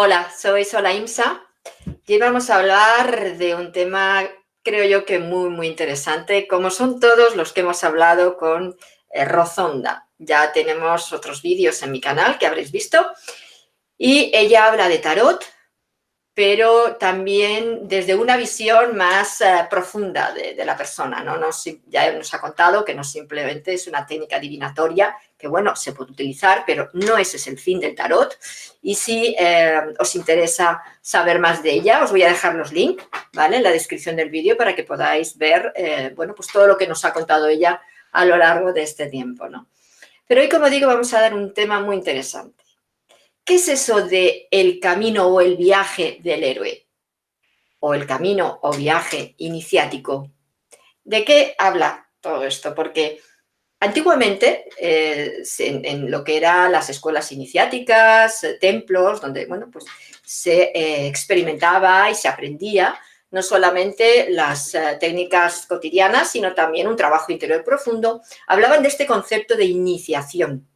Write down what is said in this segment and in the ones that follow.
Hola, soy Sola Imsa y vamos a hablar de un tema, creo yo que muy interesante, como son todos los que hemos hablado con Rozonda. Ya tenemos otros vídeos en mi canal que habréis visto y ella habla de tarot, pero también desde una visión más profunda de la persona, ¿no? Ya nos ha contado que no simplemente es una técnica adivinatoria, que bueno, se puede utilizar, pero no ese es el fin del tarot. Y si os interesa saber más de ella, os voy a dejar los links, ¿vale?, en la descripción del vídeo para que podáis ver, bueno, pues todo lo que nos ha contado ella a lo largo de este tiempo, ¿no? Pero hoy, como digo, vamos a dar un tema muy interesante. ¿Qué es eso de el camino o el viaje del héroe? O el camino o viaje iniciático. ¿De qué habla todo esto? Porque antiguamente, en lo que eran las escuelas iniciáticas, templos, donde bueno, pues se experimentaba y se aprendía no solamente las técnicas cotidianas, sino también un trabajo interior profundo, hablaban de este concepto de iniciación.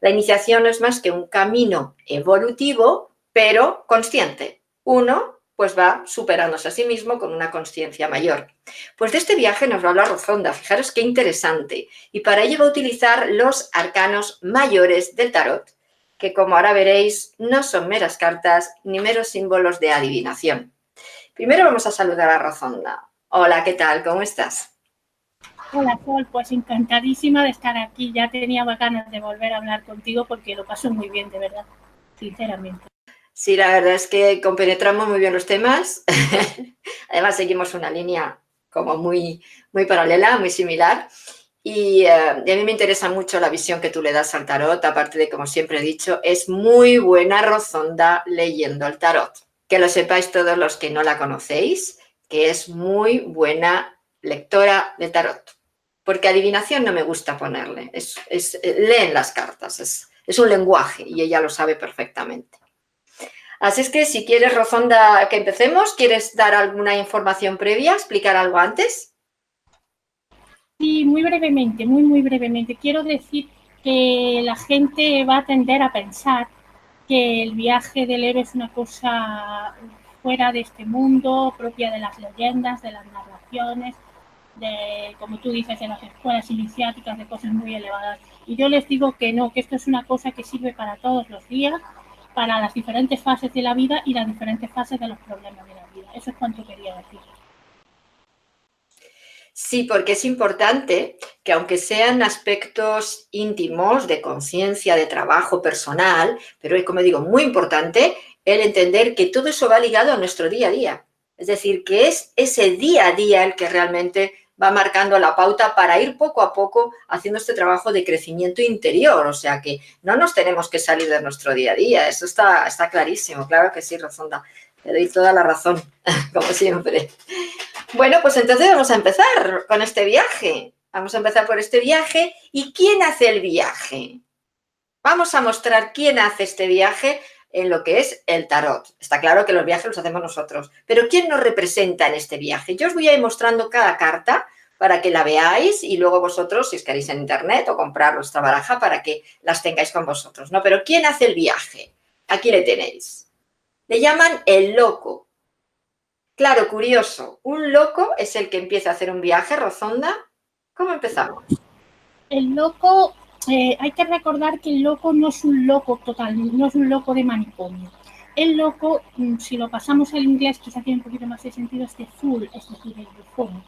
La iniciación no es más que un camino evolutivo, pero consciente. Uno pues va superándose a sí mismo con una conciencia mayor. Pues de este viaje nos va a hablar Rozonda, fijaros qué interesante. Y para ello va a utilizar los arcanos mayores del tarot, que como ahora veréis, no son meras cartas ni meros símbolos de adivinación. Primero vamos a saludar a Rozonda. Hola, ¿qué tal? ¿Cómo estás? Hola, Sol, pues encantadísima de estar aquí. Ya tenía ganas de volver a hablar contigo porque lo paso muy bien, de verdad, sinceramente. Sí, la verdad es que compenetramos muy bien los temas. Además, seguimos una línea como muy paralela, muy similar. Y a mí me interesa mucho la visión que tú le das al tarot, aparte de, como siempre he dicho, es muy buena Rozonda leyendo el tarot. Que lo sepáis todos los que no la conocéis, que es muy buena lectora de tarot. Porque adivinación no me gusta ponerle, leen las cartas, es un lenguaje y ella lo sabe perfectamente. Así es que si quieres, Rozonda, que empecemos, ¿quieres dar alguna información previa, explicar algo antes? Sí, muy brevemente, muy brevemente. Quiero decir que la gente va a tender a pensar que el viaje del héroe es una cosa fuera de este mundo, propia de las leyendas, de las narraciones, de, como tú dices, de las escuelas iniciáticas, de cosas muy elevadas. Y yo les digo que no, que esto es una cosa que sirve para todos los días, para las diferentes fases de la vida y las diferentes fases de los problemas de la vida. Eso es cuanto quería decir. Sí, porque es importante que aunque sean aspectos íntimos de conciencia, de trabajo personal, pero es, como digo, muy importante el entender que todo eso va ligado a nuestro día a día. Es decir, que es ese día a día el que realmente va marcando la pauta para ir poco a poco haciendo este trabajo de crecimiento interior. O sea que no nos tenemos que salir de nuestro día a día. Eso está clarísimo. Claro que sí, Rozonda. Te doy toda la razón, como siempre. Bueno, pues entonces vamos a empezar con este viaje. Vamos a empezar por este viaje. ¿Y quién hace el viaje? Vamos a mostrar quién hace este viaje en lo que es el tarot. Está claro que los viajes los hacemos nosotros, pero ¿quién nos representa en este viaje? Yo os voy a ir mostrando cada carta para que la veáis y luego vosotros, si os queréis en internet o comprar vuestra baraja para que las tengáis con vosotros, ¿no? Pero ¿quién hace el viaje? Aquí le tenéis. Le llaman el loco. Claro, curioso. Un loco es el que empieza a hacer un viaje, Rozonda. ¿Cómo empezamos? El loco, hay que recordar que el loco no es un loco total, no es un loco de manicomio. El loco, si lo pasamos al inglés, quizá tiene un poquito más de sentido, es de fool, es decir, el bufón.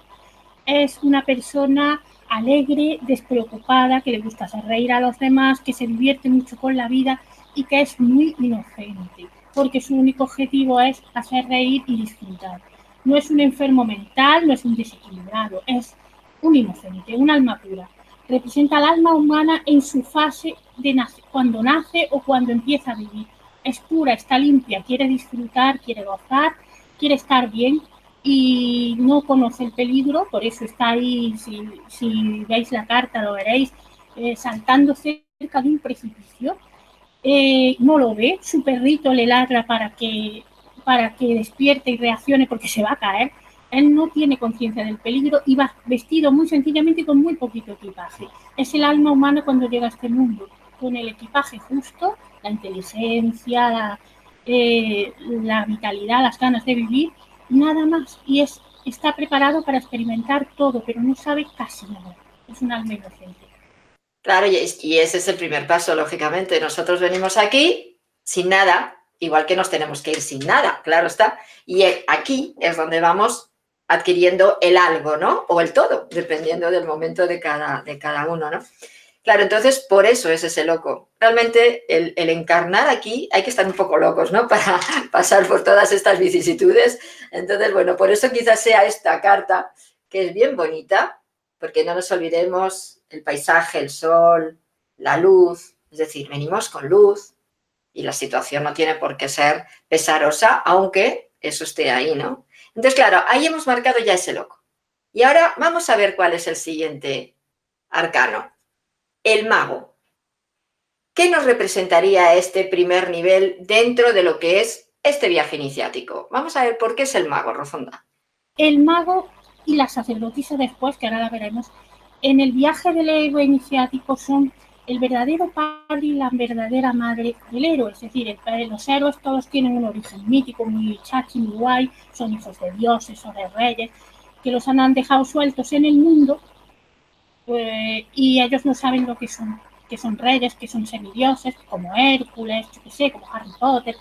Es una persona alegre, despreocupada, que le gusta hacer reír a los demás, que se divierte mucho con la vida y que es muy inocente, porque su único objetivo es hacer reír y disfrutar. No es un enfermo mental, no es un desequilibrado, es un inocente, un alma pura. Representa al alma humana en su fase de cuando nace o cuando empieza a vivir. Es pura, está limpia, quiere disfrutar, quiere gozar, quiere estar bien y no conoce el peligro, por eso está ahí, si veis la carta lo veréis, saltando cerca de un precipicio. No lo ve, su perrito le ladra para que despierte y reaccione porque se va a caer. Él no tiene conciencia del peligro y va vestido muy sencillamente con muy poquito equipaje. Es el alma humana cuando llega a este mundo, con el equipaje justo, la inteligencia, la vitalidad, las ganas de vivir, nada más. Y está preparado para experimentar todo, pero no sabe casi nada. Es un alma inocente. Claro, y ese es el primer paso, lógicamente. Nosotros venimos aquí sin nada, igual que nos tenemos que ir sin nada, claro está. Y aquí es donde vamos adquiriendo el algo, ¿no? O el todo, dependiendo del momento de cada uno, ¿no? Claro, entonces por eso es ese loco. Realmente el encarnar aquí hay que estar un poco locos, ¿no? Para pasar por todas estas vicisitudes. Entonces, bueno, por eso quizás sea esta carta, que es bien bonita, porque no nos olvidemos el paisaje, el sol, la luz, es decir, venimos con luz y la situación no tiene por qué ser pesarosa, aunque eso esté ahí, ¿no? Entonces, claro, ahí hemos marcado ya ese loco. Y ahora vamos a ver cuál es el siguiente arcano. El mago. ¿Qué nos representaría este primer nivel dentro de lo que es este viaje iniciático? Vamos a ver por qué es el mago, Rozonda. El mago y la sacerdotisa después, que ahora la veremos, en el viaje del héroe iniciático son el verdadero padre y la verdadera madre del héroe. Es decir, los héroes todos tienen un origen mítico, muy chachi, muy guay, son hijos de dioses o de reyes, que los han dejado sueltos en el mundo y ellos no saben lo que son reyes, que son semidioses, como Hércules, yo qué sé, como Harry Potter,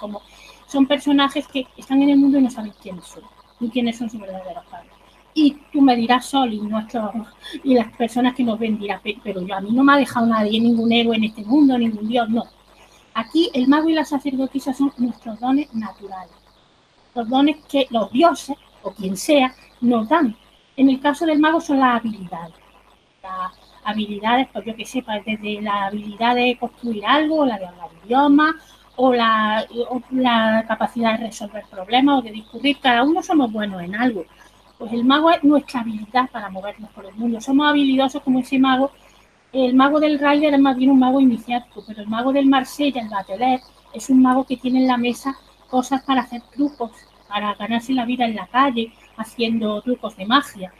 son personajes que están en el mundo y no saben quiénes son, ni quiénes son sus verdaderos padres. Y tú me dirás, Sol, y las personas que nos ven dirán, pero a mí no me ha dejado nadie, ningún héroe en este mundo, ningún dios, no. Aquí el mago y la sacerdotisa son nuestros dones naturales, los dones que los dioses, o quien sea, nos dan. En el caso del mago son las habilidades. Las habilidades, pues yo que sé, desde la habilidad de construir algo, la de hablar idioma, o la capacidad de resolver problemas o de discutir. Cada uno somos buenos en algo. Pues el mago es nuestra habilidad para movernos por el mundo. Somos habilidosos como ese mago. El mago del Rider es más bien un mago iniciático, pero el mago del Marsella, el Batelet, es un mago que tiene en la mesa cosas para hacer trucos, para ganarse la vida en la calle, haciendo trucos de magia.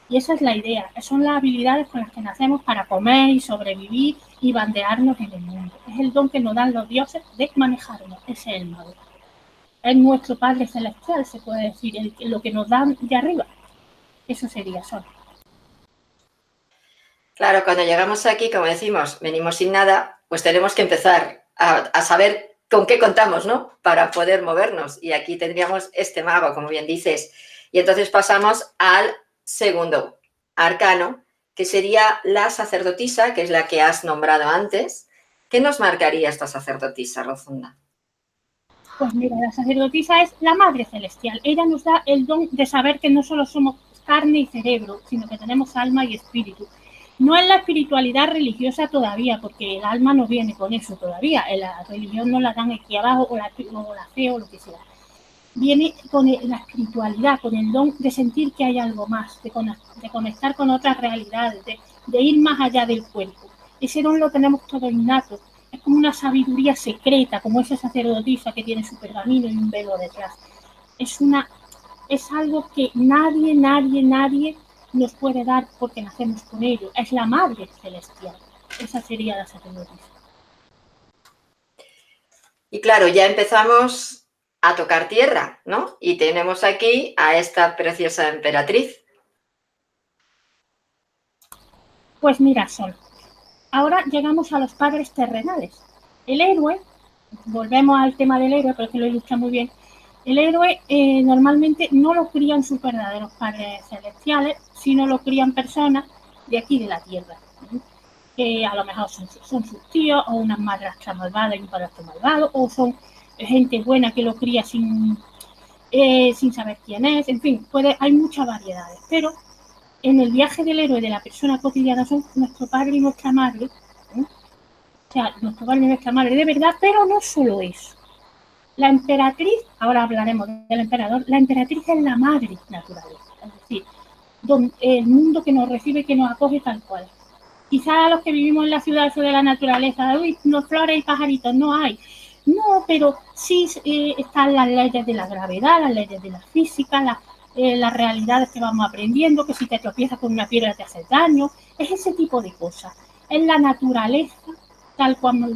Y esa es la idea, son las habilidades con las que nacemos para comer y sobrevivir y bandearnos en el mundo. Es el don que nos dan los dioses de manejarnos, ese es el mago. Es nuestro Padre Celestial, se puede decir, lo que nos dan de arriba. Eso sería Sol. Claro, cuando llegamos aquí, como decimos, venimos sin nada, pues tenemos que empezar a saber con qué contamos, ¿no? Para poder movernos. Y aquí tendríamos este mago, como bien dices. Y entonces pasamos al segundo arcano, que sería la sacerdotisa, que es la que has nombrado antes. ¿Qué nos marcaría esta sacerdotisa, Rozonda? Pues mira, la sacerdotisa es la Madre Celestial. Ella nos da el don de saber que no solo somos carne y cerebro, sino que tenemos alma y espíritu. No es la espiritualidad religiosa todavía, porque el alma no viene con eso todavía. La religión no la dan aquí abajo, o la fe o lo que sea. Viene con la espiritualidad, con el don de sentir que hay algo más, de conectar con otras realidades, de ir más allá del cuerpo. Ese don lo tenemos todo innato. Es como una sabiduría secreta, como esa sacerdotisa que tiene su pergamino y un velo detrás. Es algo que nadie nos puede dar porque nacemos con ello. Es la Madre Celestial. Esa sería la sacerdotisa. Y claro, ya empezamos a tocar tierra, ¿no? Y tenemos aquí a esta preciosa emperatriz. Pues mira, Sol, ahora llegamos a los padres terrenales. El héroe, volvemos al tema del héroe, pero que lo ilustra muy bien. El héroe normalmente no lo crían sus verdaderos padres celestiales, sino lo crían personas de aquí de la tierra, que a lo mejor son sus tíos, o una madrastra malvada y un padrastro malvado, o son gente buena que lo cría sin saber quién es, en fin, hay muchas variedades, pero en el viaje del héroe de la persona cotidiana son nuestro padre y nuestra madre, o sea, nuestro padre y nuestra madre de verdad, pero no solo eso. La emperatriz, ahora hablaremos del emperador, la emperatriz es la madre naturaleza, es decir, el mundo que nos recibe, que nos acoge tal cual. Quizás a los que vivimos en la ciudad eso de la naturaleza, uy, no, flores y pajaritos no hay. No, pero sí están las leyes de la gravedad, las leyes de la física, las realidades que vamos aprendiendo, que si te tropiezas con una piedra te hace daño, es ese tipo de cosas. Es la naturaleza tal como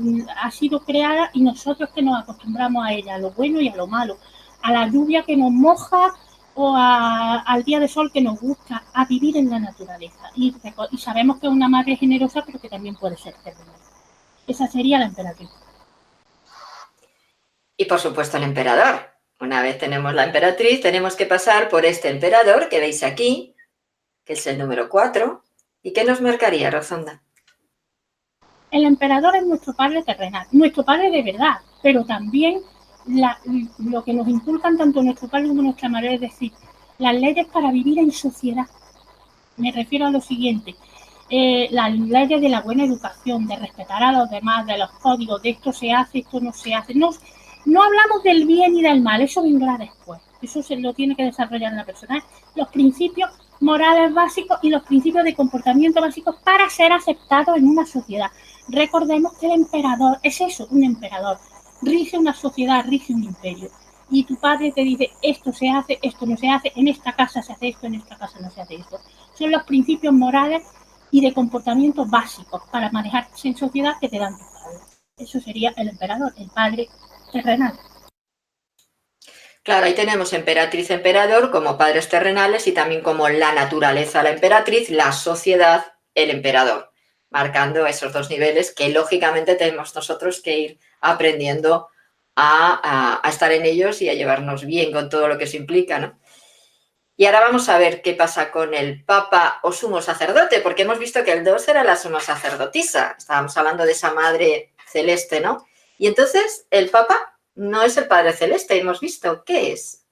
ha sido creada y nosotros que nos acostumbramos a ella, a lo bueno y a lo malo, a la lluvia que nos moja o al día de sol que nos gusta, a vivir en la naturaleza. Y sabemos que es una madre generosa, pero que también puede ser terrible. Esa sería la emperatriz. Y por supuesto el emperador. Una vez tenemos la emperatriz, tenemos que pasar por este emperador que veis aquí, que es el número 4. ¿Y qué nos marcaría, Rozonda? El emperador es nuestro padre terrenal, nuestro padre de verdad, pero también lo que nos inculcan tanto nuestro padre como nuestra madre, es decir, las leyes para vivir en sociedad. Me refiero a lo siguiente, las leyes de la buena educación, de respetar a los demás, de los códigos, de esto se hace, esto no se hace. No hablamos del bien y del mal, eso vendrá después, eso se lo tiene que desarrollar la persona. Los principios morales básicos y los principios de comportamiento básicos para ser aceptados en una sociedad. Recordemos que el emperador es eso, un emperador, rige una sociedad, rige un imperio. Y tu padre te dice, esto se hace, esto no se hace, en esta casa se hace esto, en esta casa no se hace esto. Son los principios morales y de comportamiento básicos para manejarse en sociedad que te dan tus padres. Eso sería el emperador, el padre terrenal. Claro, ahí tenemos emperatriz, emperador como padres terrenales y también como la naturaleza, la emperatriz, la sociedad, el emperador, marcando esos dos niveles que lógicamente tenemos nosotros que ir aprendiendo a estar en ellos y a llevarnos bien con todo lo que eso implica, ¿no? Y ahora vamos a ver qué pasa con el Papa o sumo sacerdote, porque hemos visto que el 2 era la suma sacerdotisa, estábamos hablando de esa madre celeste, ¿no? Y entonces el Papa no es el Padre Celeste, hemos visto, ¿qué es?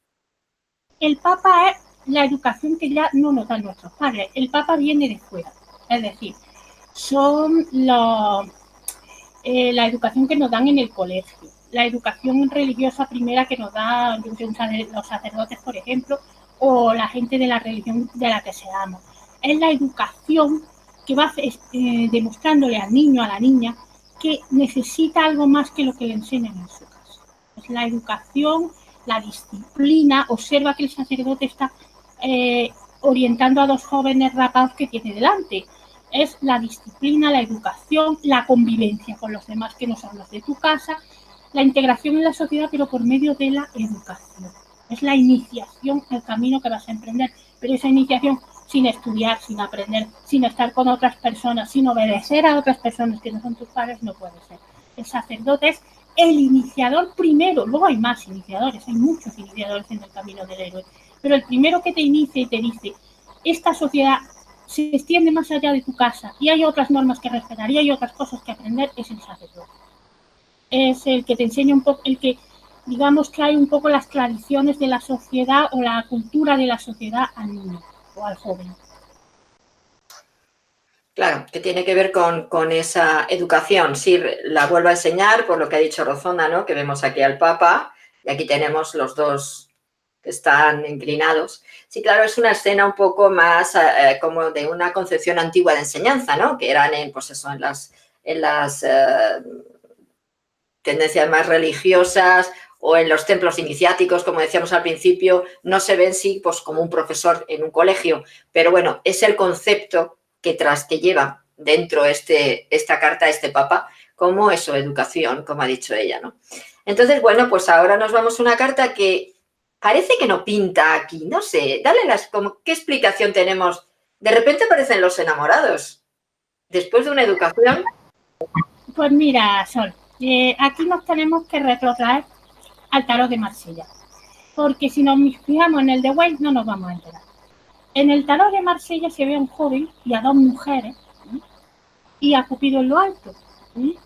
El Papa es la educación que ya no nos dan nuestros padres, el Papa viene de fuera, es decir, son la educación que nos dan en el colegio, la educación religiosa primera que nos dan los sacerdotes, por ejemplo, o la gente de la religión de la que seamos. Es la educación que va demostrándole al niño, a la niña, que necesita algo más que lo que le enseñan en su casa. Es la educación, la disciplina. Observa que el sacerdote está orientando a dos jóvenes rapados que tiene delante. Es la disciplina, la educación, la convivencia con los demás que no son los de tu casa, la integración en la sociedad, pero por medio de la educación. Es la iniciación al camino que vas a emprender, pero esa iniciación sin estudiar, sin aprender, sin estar con otras personas, sin obedecer a otras personas que no son tus padres, no puede ser. El sacerdote es el iniciador primero, luego hay más iniciadores, hay muchos iniciadores en el camino del héroe, pero el primero que te inicia y te dice, esta sociedad se extiende más allá de tu casa y hay otras normas que respetar y hay otras cosas que aprender, es el sacerdote. Es el que te enseña un poco, el que digamos que hay un poco las tradiciones de la sociedad o la cultura de la sociedad al niño o al joven. Claro, que tiene que ver con esa educación. Sí, la vuelvo a enseñar por lo que ha dicho Rozonda, ¿no? Que vemos aquí al Papa y aquí tenemos los dos que están inclinados. Sí, claro, es una escena un poco más como de una concepción antigua de enseñanza, ¿no? Que eran pues eso, en las tendencias más religiosas o en los templos iniciáticos, como decíamos al principio, no se ven sí pues como un profesor en un colegio, pero bueno, es el concepto que lleva dentro esta carta, este Papa, como eso, educación, como ha dicho ella, ¿no? Entonces, bueno, pues ahora nos vamos a una carta que parece que no pinta aquí, no sé, ¿qué explicación tenemos? De repente aparecen los enamorados, después de una educación. Pues mira, Sol, aquí nos tenemos que retrotraer al tarot de Marsella, porque si nos fijamos en el de Weiss no nos vamos a enterar. En el tarot de Marsella se ve a un joven y a dos mujeres, ¿sí? Y a Cupido en lo alto, ¿sí?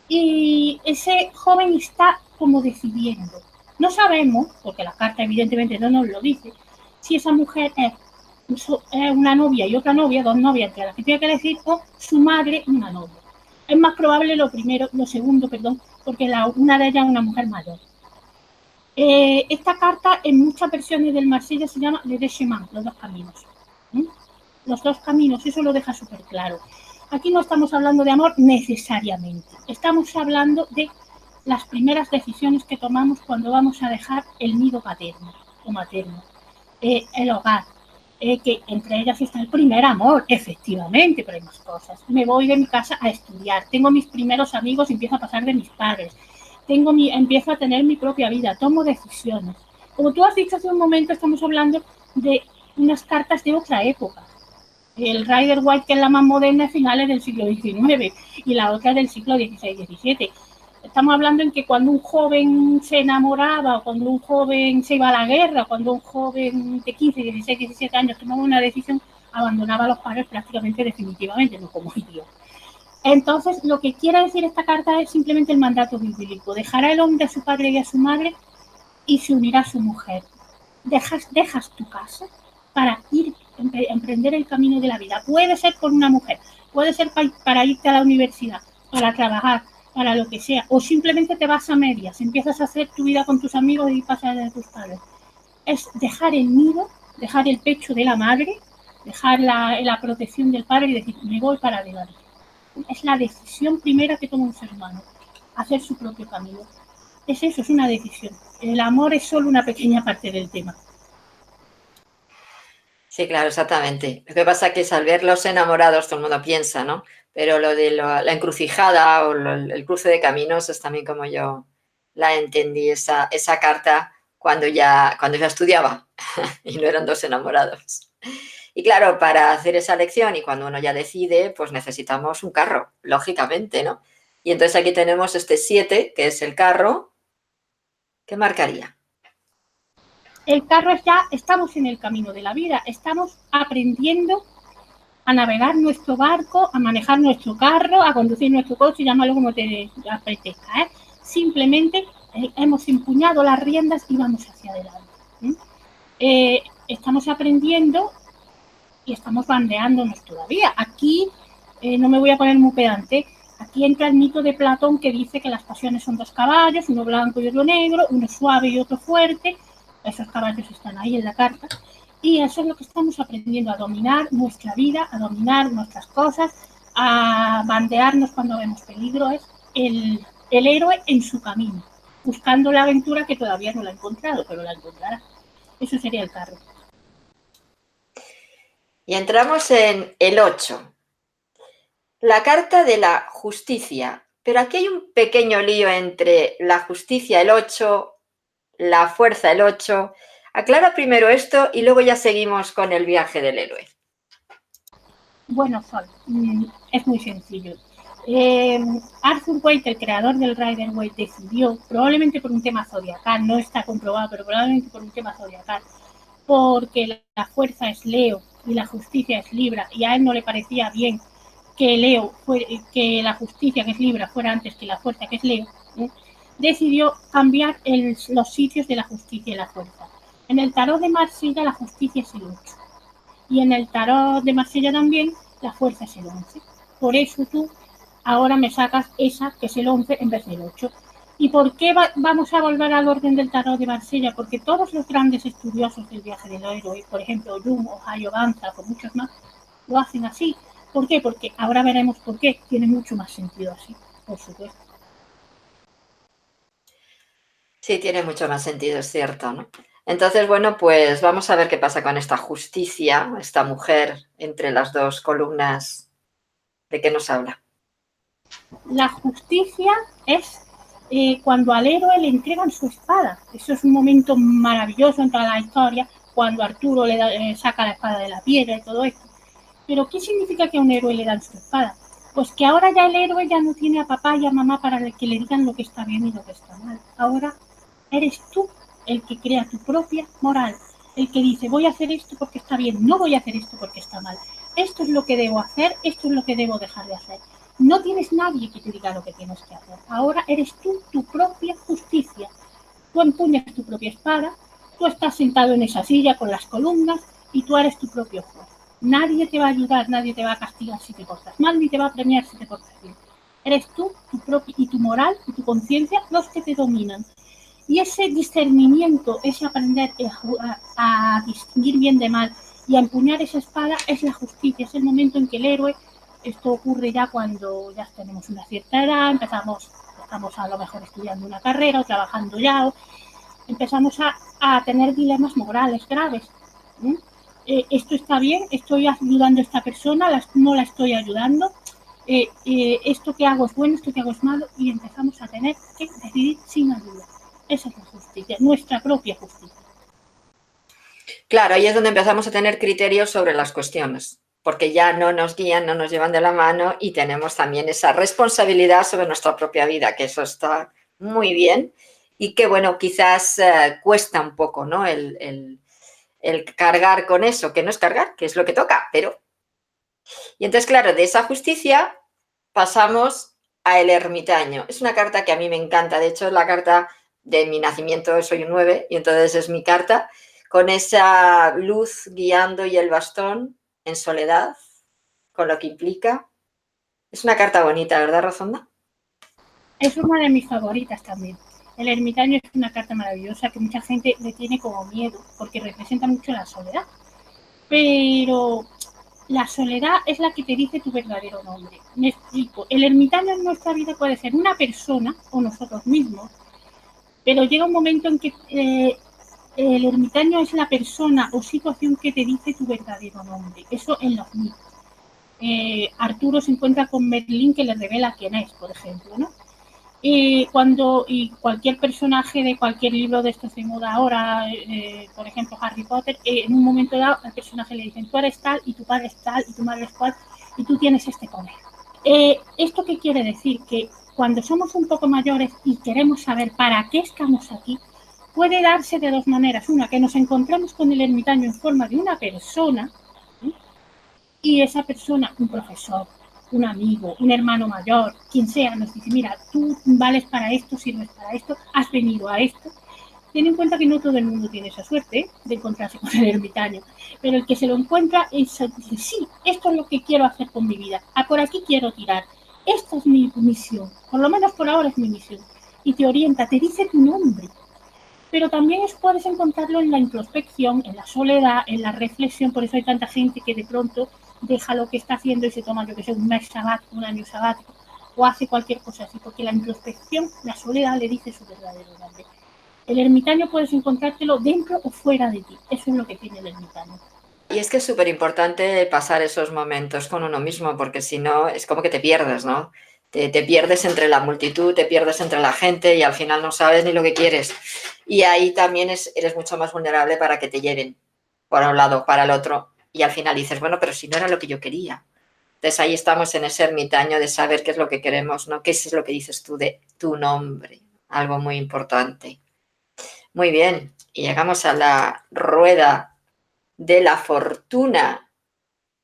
Y ese joven está como decidiendo. No sabemos, porque la carta evidentemente no nos lo dice, si esa mujer es una novia y otra novia, dos novias entre las que tiene que decir, o su madre y una novia. Es más probable lo segundo, porque una de ellas es una mujer mayor. Esta carta en muchas versiones del Marsella se llama Le Deux Chemins, los dos caminos. ¿Sí? Los dos caminos, eso lo deja súper claro. Aquí no estamos hablando de amor necesariamente, estamos hablando de las primeras decisiones que tomamos cuando vamos a dejar el nido paterno o materno, el hogar, que entre ellas está el primer amor, efectivamente, pero hay más cosas. Me voy de mi casa a estudiar, tengo mis primeros amigos y empiezo a pasar de mis padres, empiezo a tener mi propia vida, tomo decisiones. Como tú has dicho hace un momento, estamos hablando de unas cartas de otra época. El Rider Waite, que es la más moderna, es finales del siglo XIX, y la otra es del siglo XVI-XVII. Estamos hablando en que cuando un joven se enamoraba, o cuando un joven se iba a la guerra, o cuando un joven de 15, 16, 17 años tomaba una decisión, abandonaba a los padres prácticamente definitivamente, no como hoy día. Entonces, lo que quiere decir esta carta es simplemente el mandato bíblico. Dejará el hombre a su padre y a su madre y se unirá a su mujer. Dejas tu casa para emprender el camino de la vida. Puede ser con una mujer, puede ser para irte a la universidad, para trabajar, para lo que sea, o simplemente te vas a medias, empiezas a hacer tu vida con tus amigos y pasas de tus padres. Es dejar el nido, dejar el pecho de la madre, dejar la protección del padre y decir, me voy para adelante. Es la decisión primera que toma un ser humano, hacer su propio camino. Es eso, es una decisión. El amor es solo una pequeña parte del tema. Sí, claro, exactamente. Lo que pasa es que al ver los enamorados todo el mundo piensa, ¿no? Pero lo de la encrucijada o el cruce de caminos es también como yo la entendí, esa carta cuando ya estudiaba y no eran dos enamorados. Y claro, para hacer esa lección y cuando uno ya decide, pues necesitamos un carro, lógicamente, ¿no? Y entonces aquí tenemos este 7, que es el carro. ¿Qué marcaría? El carro es ya, estamos en el camino de la vida, estamos aprendiendo a navegar nuestro barco, a manejar nuestro carro, a conducir nuestro coche, llámalo como te apetezca, ¿eh? Simplemente hemos empuñado las riendas y vamos hacia adelante. Estamos aprendiendo y estamos bandeándonos todavía. Aquí no me voy a poner muy pedante. Aquí entra el mito de Platón que dice que las pasiones son dos caballos, uno blanco y otro negro, uno suave y otro fuerte. Esos caballos están ahí en la carta. Y eso es lo que estamos aprendiendo, a dominar nuestra vida, a dominar nuestras cosas, a bandearnos cuando vemos peligro. Es el héroe en su camino, buscando la aventura que todavía no la ha encontrado, pero la encontrará. Eso sería el carro. Y entramos en el 8. La carta de la justicia. Pero aquí hay un pequeño lío entre la justicia, el 8, la fuerza, el 8. Aclara primero esto y luego ya seguimos con el viaje del héroe. Bueno, Sol, es muy sencillo. Arthur Waite, el creador del Rider Waite, decidió, probablemente por un tema zodiacal, no está comprobado, pero probablemente por un tema zodiacal, porque la fuerza es Leo y la justicia es Libra, y a él no le parecía bien que la justicia, que es Libra, fuera antes que la fuerza, que es Leo, decidió cambiar los sitios de la justicia y la fuerza. En el tarot de Marsella la justicia es el 8. Y en el tarot de Marsella también la fuerza es el 11. Por eso tú ahora me sacas esa, que es el 11, en vez del 8. ¿Y por qué vamos a volver al orden del tarot de Marsella? Porque todos los grandes estudiosos del viaje del héroe, por ejemplo, Jung o Hayo Banza, con muchos más, lo hacen así. ¿Por qué? Porque ahora veremos por qué. Tiene mucho más sentido así, por supuesto. Sí, tiene mucho más sentido, es cierto, ¿no? Entonces, bueno, pues vamos a ver qué pasa con esta justicia, esta mujer entre las dos columnas. ¿De qué nos habla? La justicia es cuando al héroe le entregan su espada. Eso es un momento maravilloso en toda la historia, cuando Arturo saca la espada de la piedra y todo esto. Pero ¿qué significa que a un héroe le dan su espada? Pues que ahora ya el héroe ya no tiene a papá y a mamá para que le digan lo que está bien y lo que está mal. Ahora eres tú el que crea tu propia moral, el que dice voy a hacer esto porque está bien, no voy a hacer esto porque está mal. Esto es lo que debo hacer, esto es lo que debo dejar de hacer. No tienes nadie que te diga lo que tienes que hacer. Ahora eres tú tu propia justicia. Tú empuñas tu propia espada, tú estás sentado en esa silla con las columnas y tú eres tu propio juez. Nadie te va a ayudar, nadie te va a castigar si te portas mal, ni te va a premiar si te portas bien. Eres tú, tu propio, y tu moral y tu conciencia los que te dominan. Y ese discernimiento, ese aprender a distinguir bien de mal y a empuñar esa espada es la justicia, es el momento en que el héroe, esto ocurre ya cuando ya tenemos una cierta edad, estamos a lo mejor estudiando una carrera o trabajando ya, o empezamos a tener dilemas morales graves. esto está bien, estoy ayudando a esta persona, no la estoy ayudando, esto que hago es bueno, esto que hago es malo, y empezamos a tener que decidir sin ayuda. Esa es la justicia, nuestra propia justicia. Claro, ahí es donde empezamos a tener criterios sobre las cuestiones, porque ya no nos guían, no nos llevan de la mano y tenemos también esa responsabilidad sobre nuestra propia vida, que eso está muy bien y que, bueno, quizás cuesta un poco, ¿no? El cargar con eso, que no es cargar, que es lo que toca, pero... Y entonces, claro, de esa justicia pasamos a El Ermitaño. Es una carta que a mí me encanta, de hecho es la carta de mi nacimiento, soy un 9, y entonces es mi carta, con esa luz guiando y el bastón en soledad, con lo que implica. Es una carta bonita, ¿verdad, Rozonda? Es una de mis favoritas también. El ermitaño es una carta maravillosa que mucha gente le tiene como miedo porque representa mucho la soledad. Pero la soledad es la que te dice tu verdadero nombre. Me explico. El ermitaño en nuestra vida puede ser una persona o nosotros mismos, pero llega un momento en que el ermitaño es la persona o situación que te dice tu verdadero nombre. Eso en los mitos. Arturo se encuentra con Merlín que le revela quién es, por ejemplo, ¿no? Y cualquier personaje de cualquier libro de estos de moda ahora, por ejemplo Harry Potter, en un momento dado al personaje le dicen tú eres tal y tu padre es tal y tu madre es cual y tú tienes este poder. ¿Esto qué quiere decir? Que cuando somos un poco mayores y queremos saber para qué estamos aquí, puede darse de dos maneras. Una, que nos encontramos con el ermitaño en forma de una persona, ¿sí? Y esa persona, un profesor, un amigo, un hermano mayor, quien sea, nos dice, mira, tú vales para esto, sirves para esto, has venido a esto. Ten en cuenta que no todo el mundo tiene esa suerte de encontrarse con el ermitaño, pero el que se lo encuentra dice, sí, esto es lo que quiero hacer con mi vida, por aquí quiero tirar, esta es mi misión, por lo menos por ahora es mi misión, y te orienta, te dice tu nombre, pero también puedes encontrarlo en la introspección, en la soledad, en la reflexión, por eso hay tanta gente que de pronto deja lo que está haciendo y se toma, yo que sé, un mes sabático, un año sabático, o hace cualquier cosa así, porque la introspección, la soledad le dice su verdadero nombre. El ermitaño puedes encontrártelo dentro o fuera de ti, eso es lo que tiene el ermitaño. Y es que es súper importante pasar esos momentos con uno mismo, porque si no, es como que te pierdes, ¿no? Te pierdes entre la multitud, te pierdes entre la gente y al final no sabes ni lo que quieres. Y ahí también eres mucho más vulnerable para que te lleven por un lado, para el otro. Y al final dices, bueno, pero si no era lo que yo quería. Entonces ahí estamos en ese ermitaño de saber qué es lo que queremos, ¿no? ¿Qué es lo que dices tú de tu nombre? Algo muy importante. Muy bien. Y llegamos a la rueda de la fortuna.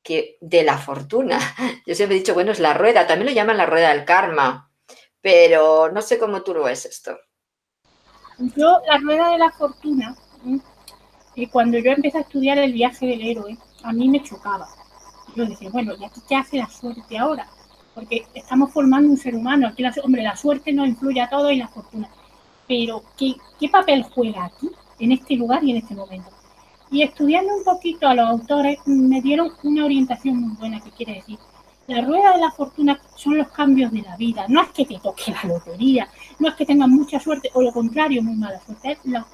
Que de la fortuna. Yo siempre he dicho, bueno, es la rueda, también lo llaman la rueda del karma, pero no sé cómo tú lo ves esto. Yo, la rueda de la fortuna, cuando yo empecé a estudiar el viaje del héroe, a mí me chocaba. Yo decía, bueno, ¿y aquí qué hace la suerte ahora? Porque estamos formando un ser humano. Aquí, hombre, la suerte nos influye a todos y la fortuna. Pero, ¿qué papel juega aquí, en este lugar y en este momento? Y estudiando un poquito a los autores, me dieron una orientación muy buena, que quiere decir, la rueda de la fortuna son los cambios de la vida. No es que te toque la lotería, no es que tengas mucha suerte, o lo contrario, muy mala suerte, es la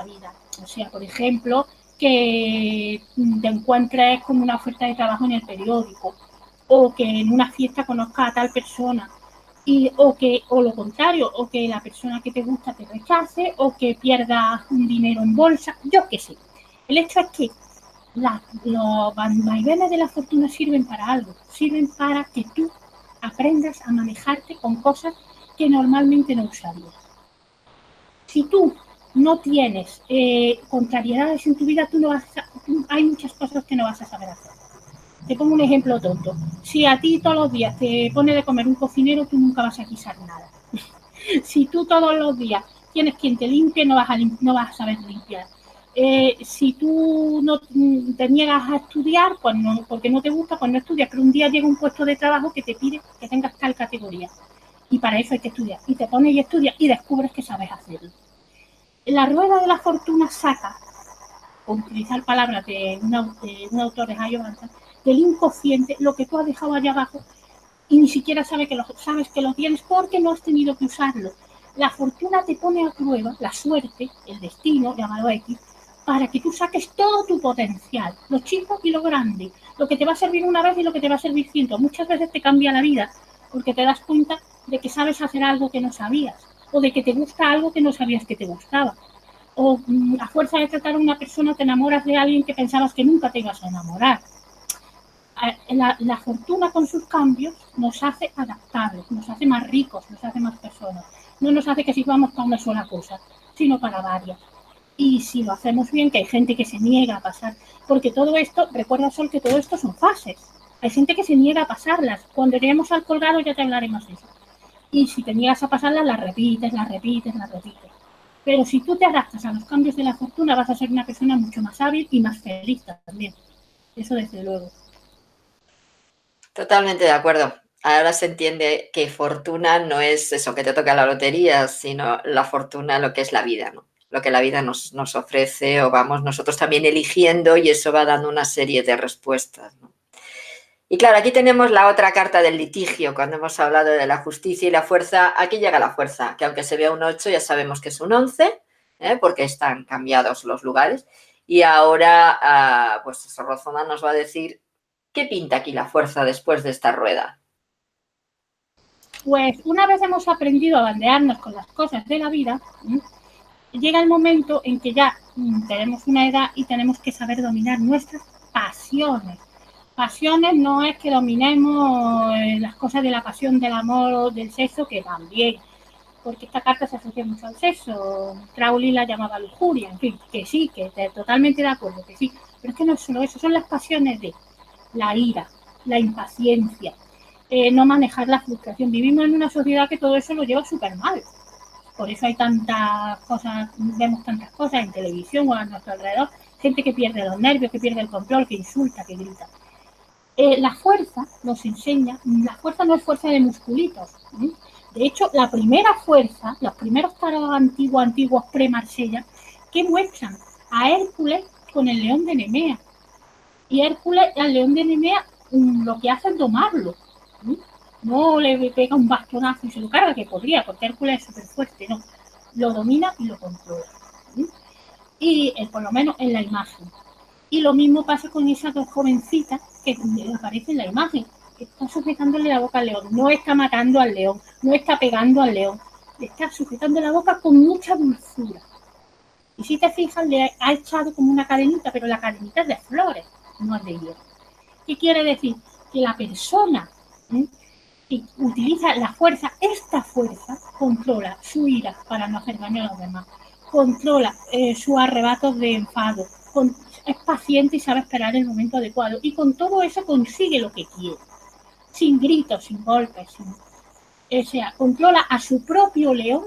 vida. O sea, por ejemplo, que te encuentres con una oferta de trabajo en el periódico, o que en una fiesta conozcas a tal persona, o lo contrario, o que la persona que te gusta te rechace, o que pierdas un dinero en bolsa, yo qué sé. El hecho es que los vaivenes de la fortuna sirven para algo, sirven para que tú aprendas a manejarte con cosas que normalmente no usarías. Si tú no tienes contrariedades en tu vida, hay muchas cosas que no vas a saber hacer. Te pongo un ejemplo tonto. Si a ti todos los días te pone de comer un cocinero, tú nunca vas a guisar nada. Si tú todos los días tienes quien te limpie, no vas a saber limpiar. Si tú no te niegas a estudiar, pues no, porque no te gusta, pues no estudias, pero un día llega un puesto de trabajo que te pide que tengas tal categoría. Y para eso hay que estudiar. Y te pones y estudias y descubres que sabes hacerlo. La rueda de la fortuna saca, por utilizar palabras de un autor de Jayo Banza, del inconsciente lo que tú has dejado allá abajo y ni siquiera sabes que lo tienes porque no has tenido que usarlo. La fortuna te pone a prueba, la suerte, el destino, llamado X, para que tú saques todo tu potencial, lo chico y lo grande, lo que te va a servir una vez y lo que te va a servir 100. Muchas veces te cambia la vida porque te das cuenta de que sabes hacer algo que no sabías o de que te gusta algo que no sabías que te gustaba. O a fuerza de tratar a una persona te enamoras de alguien que pensabas que nunca te ibas a enamorar. La fortuna con sus cambios nos hace adaptables, nos hace más ricos, nos hace más personas. No nos hace que sirvamos para una sola cosa, sino para varias. Y si lo hacemos bien, que hay gente que se niega a pasar, porque todo esto, recuerda Sol, que todo esto son fases. Hay gente que se niega a pasarlas. Cuando lleguemos al colgado ya te hablaremos de eso. Y si te niegas a pasarlas, las repites, las repites, las repites. Pero si tú te adaptas a los cambios de la fortuna, vas a ser una persona mucho más hábil y más feliz también. Eso desde luego. Totalmente de acuerdo. Ahora se entiende que fortuna no es eso que te toca la lotería, sino la fortuna, lo que es la vida, ¿no? Lo que la vida nos ofrece o vamos nosotros también eligiendo y eso va dando una serie de respuestas, ¿no? Y claro, aquí tenemos la otra carta del litigio, cuando hemos hablado de la justicia y la fuerza, aquí llega la fuerza, que aunque se vea un 8 ya sabemos que es un 11, porque están cambiados los lugares. Y ahora, pues Rossana nos va a decir qué pinta aquí la fuerza después de esta rueda. Pues una vez hemos aprendido a bandearnos con las cosas de la vida, llega el momento en que ya tenemos una edad y tenemos que saber dominar nuestras pasiones. Pasiones no es que dominemos las cosas de la pasión, del amor o del sexo, que también, porque esta carta se asocia mucho al sexo. Crowley la llamaba lujuria, en fin, que sí, que totalmente de acuerdo, que sí. Pero es que no es solo eso, son las pasiones de la ira, la impaciencia, no manejar la frustración. Vivimos en una sociedad que todo eso lo lleva súper mal. Por eso hay tantas cosas, vemos tantas cosas en televisión o a nuestro alrededor, gente que pierde los nervios, que pierde el control, que insulta, que grita. La fuerza nos enseña, la fuerza no es fuerza de musculitos. De hecho, la primera fuerza, los primeros tarots antiguos pre-Marsella, que muestran a Hércules con el león de Nemea. Y Hércules, al león de Nemea, lo que hace es domarlo. No le pega un bastonazo y se lo carga, que podría, porque Hércules es súper fuerte, no. Lo domina y lo controla. Y por lo menos en la imagen. Y lo mismo pasa con esas dos jovencitas que aparecen en la imagen. Está sujetándole la boca al león. No está matando al león, no está pegando al león. Le está sujetando la boca con mucha dulzura. Y si te fijas, le ha echado como una cadenita, pero la cadenita es de flores, no es de hierro. ¿Qué quiere decir? Que la persona que utiliza la fuerza, esta fuerza, controla su ira para no hacer daño a los demás, controla sus arrebatos de enfado, es paciente y sabe esperar el momento adecuado. Y con todo eso consigue lo que quiere, sin gritos, sin golpes, o sea, controla a su propio león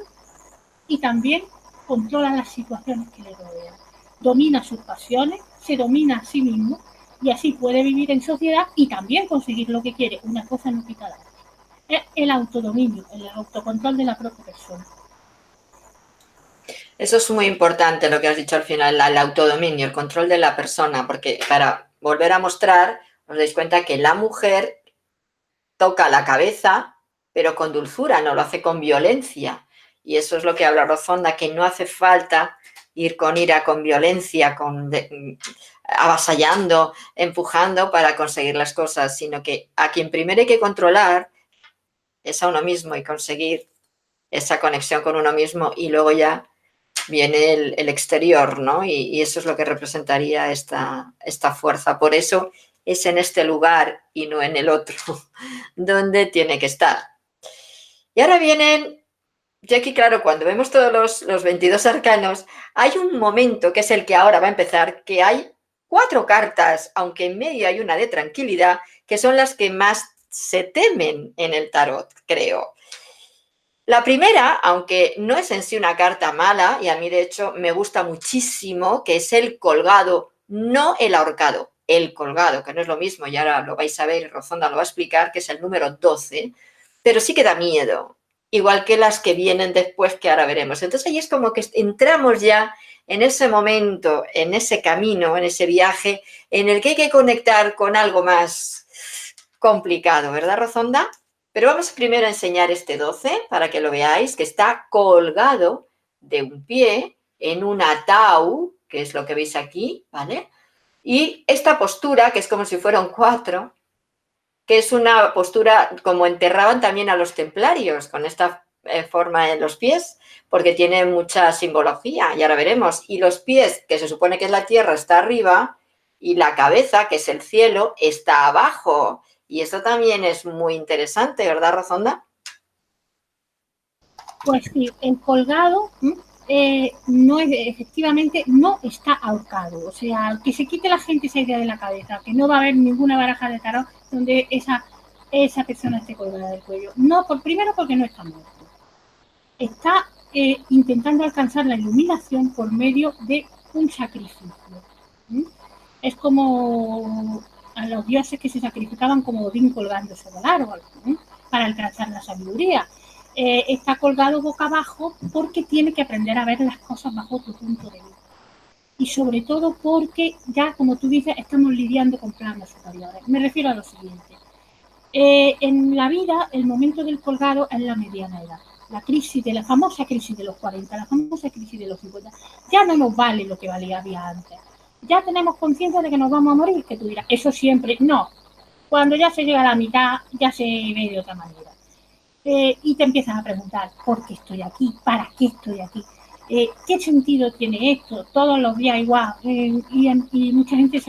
y también controla las situaciones que le rodean. Domina sus pasiones, se domina a sí mismo y así puede vivir en sociedad y también conseguir lo que quiere. Una cosa no quita la otra. Es el autodominio, el autocontrol de la propia persona. Eso es muy importante lo que has dicho al final, el autodominio, el control de la persona, porque para volver a mostrar, os dais cuenta que la mujer toca la cabeza, pero con dulzura, no lo hace con violencia. Y eso es lo que habla Rozonda, que no hace falta ir con ira, con violencia, avasallando, empujando para conseguir las cosas, sino que a quien primero hay que controlar es a uno mismo y conseguir esa conexión con uno mismo y luego ya viene el exterior, ¿no? Y eso es lo que representaría esta fuerza. Por eso es en este lugar y no en el otro donde tiene que estar. Y ahora vienen, ya aquí claro, cuando vemos todos los 22 arcanos, hay un momento que es el que ahora va a empezar, que hay 4 cartas, aunque en medio hay una de tranquilidad, que son las que más se temen en el tarot, creo. La primera, aunque no es en sí una carta mala, y a mí de hecho me gusta muchísimo, que es el colgado, no el ahorcado, el colgado, que no es lo mismo, y ahora lo vais a ver, Rozonda lo va a explicar, que es el número 12, pero sí que da miedo, igual que las que vienen después, que ahora veremos. Entonces ahí es como que entramos ya en ese momento, en ese camino, en ese viaje, en el que hay que conectar con algo más complicado, ¿verdad, Rozonda? Pero vamos primero a enseñar este 12 para que lo veáis, que está colgado de un pie en un ataúd que es lo que veis aquí, ¿vale? Y esta postura, que es como si fuera un 4, que es una postura como enterraban también a los templarios, con esta forma en los pies, porque tiene mucha simbología, y ahora veremos. Y los pies, que se supone que es la tierra, está arriba, y la cabeza, que es el cielo, está abajo. Y esto también es muy interesante, ¿verdad, Rozonda? Pues sí, el colgado no es, efectivamente no está ahorcado. O sea, que se quite la gente esa idea de la cabeza, que no va a haber ninguna baraja de tarot donde esa persona esté colgada del cuello. No, primero porque no está muerto. Está intentando alcanzar la iluminación por medio de un sacrificio. ¿Mm? Es como a los dioses que se sacrificaban como Odín colgándose del árbol, para alcanzar la sabiduría. Está colgado boca abajo porque tiene que aprender a ver las cosas bajo otro punto de vista. Y sobre todo porque ya, como tú dices, estamos lidiando con planos superiores. Me refiero a lo siguiente. En la vida, el momento del colgado es la mediana edad. La crisis de la famosa crisis de los 40, la famosa crisis de los 50. Ya no nos vale lo que valía antes. Ya tenemos conciencia de que nos vamos a morir, que tú dirás, eso siempre, no. Cuando ya se llega a la mitad, ya se ve de otra manera. Y te empiezas a preguntar, ¿por qué estoy aquí? ¿Para qué estoy aquí? ¿Qué sentido tiene esto? Todos los días igual. Y mucha gente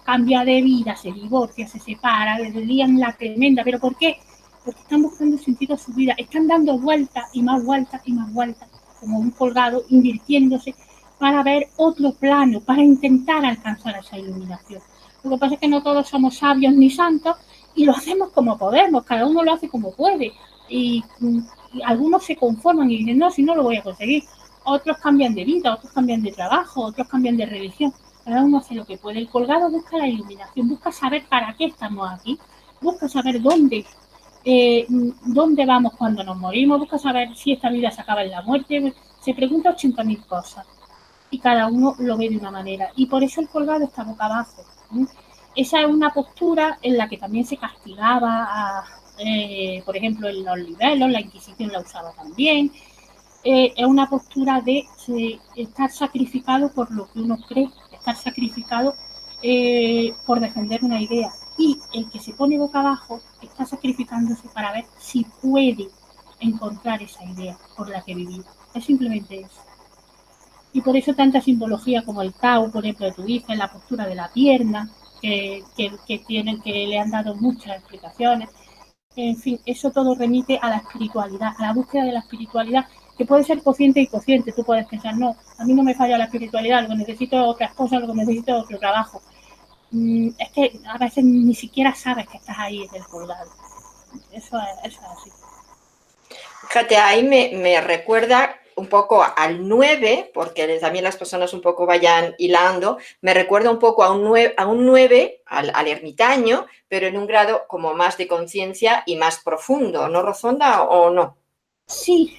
cambia de vida, se divorcia, se separa, le lían la tremenda. ¿Pero por qué? Porque están buscando sentido a su vida. Están dando vueltas y más vueltas y más vueltas, como un colgado, invirtiéndose para ver otro plano, para intentar alcanzar esa iluminación. Lo que pasa es que no todos somos sabios ni santos, y lo hacemos como podemos, cada uno lo hace como puede. Y algunos se conforman y dicen, no, si no lo voy a conseguir. Otros cambian de vida, otros cambian de trabajo, otros cambian de religión. Cada uno hace lo que puede. El colgado busca la iluminación, busca saber para qué estamos aquí, busca saber dónde vamos cuando nos morimos, busca saber si esta vida se acaba en la muerte. Se pregunta 80.000 cosas y cada uno lo ve de una manera. Y por eso el colgado está boca abajo. Esa es una postura en la que también se castigaba, por ejemplo, en los libelos, la Inquisición la usaba también. Es una postura de estar sacrificado por lo que uno cree, estar sacrificado por defender una idea. Y el que se pone boca abajo está sacrificándose para ver si puede encontrar esa idea por la que vivir. Es simplemente eso. Y por eso tanta simbología como el Tao, por ejemplo, tú dices, la postura de la pierna, que le han dado muchas explicaciones. En fin, eso todo remite a la espiritualidad, a la búsqueda de la espiritualidad, que puede ser consciente y consciente. Tú puedes pensar, no, a mí no me falla la espiritualidad, lo que necesito es otras cosas, lo que necesito es otro trabajo. Es que a veces ni siquiera sabes que estás ahí en el colgado. Eso es así. Fíjate, ahí me recuerda un poco al 9, porque también las personas un poco vayan hilando, me recuerda un poco a un 9 al ermitaño, pero en un grado como más de conciencia y más profundo, ¿no, Rozonda, o no? Sí,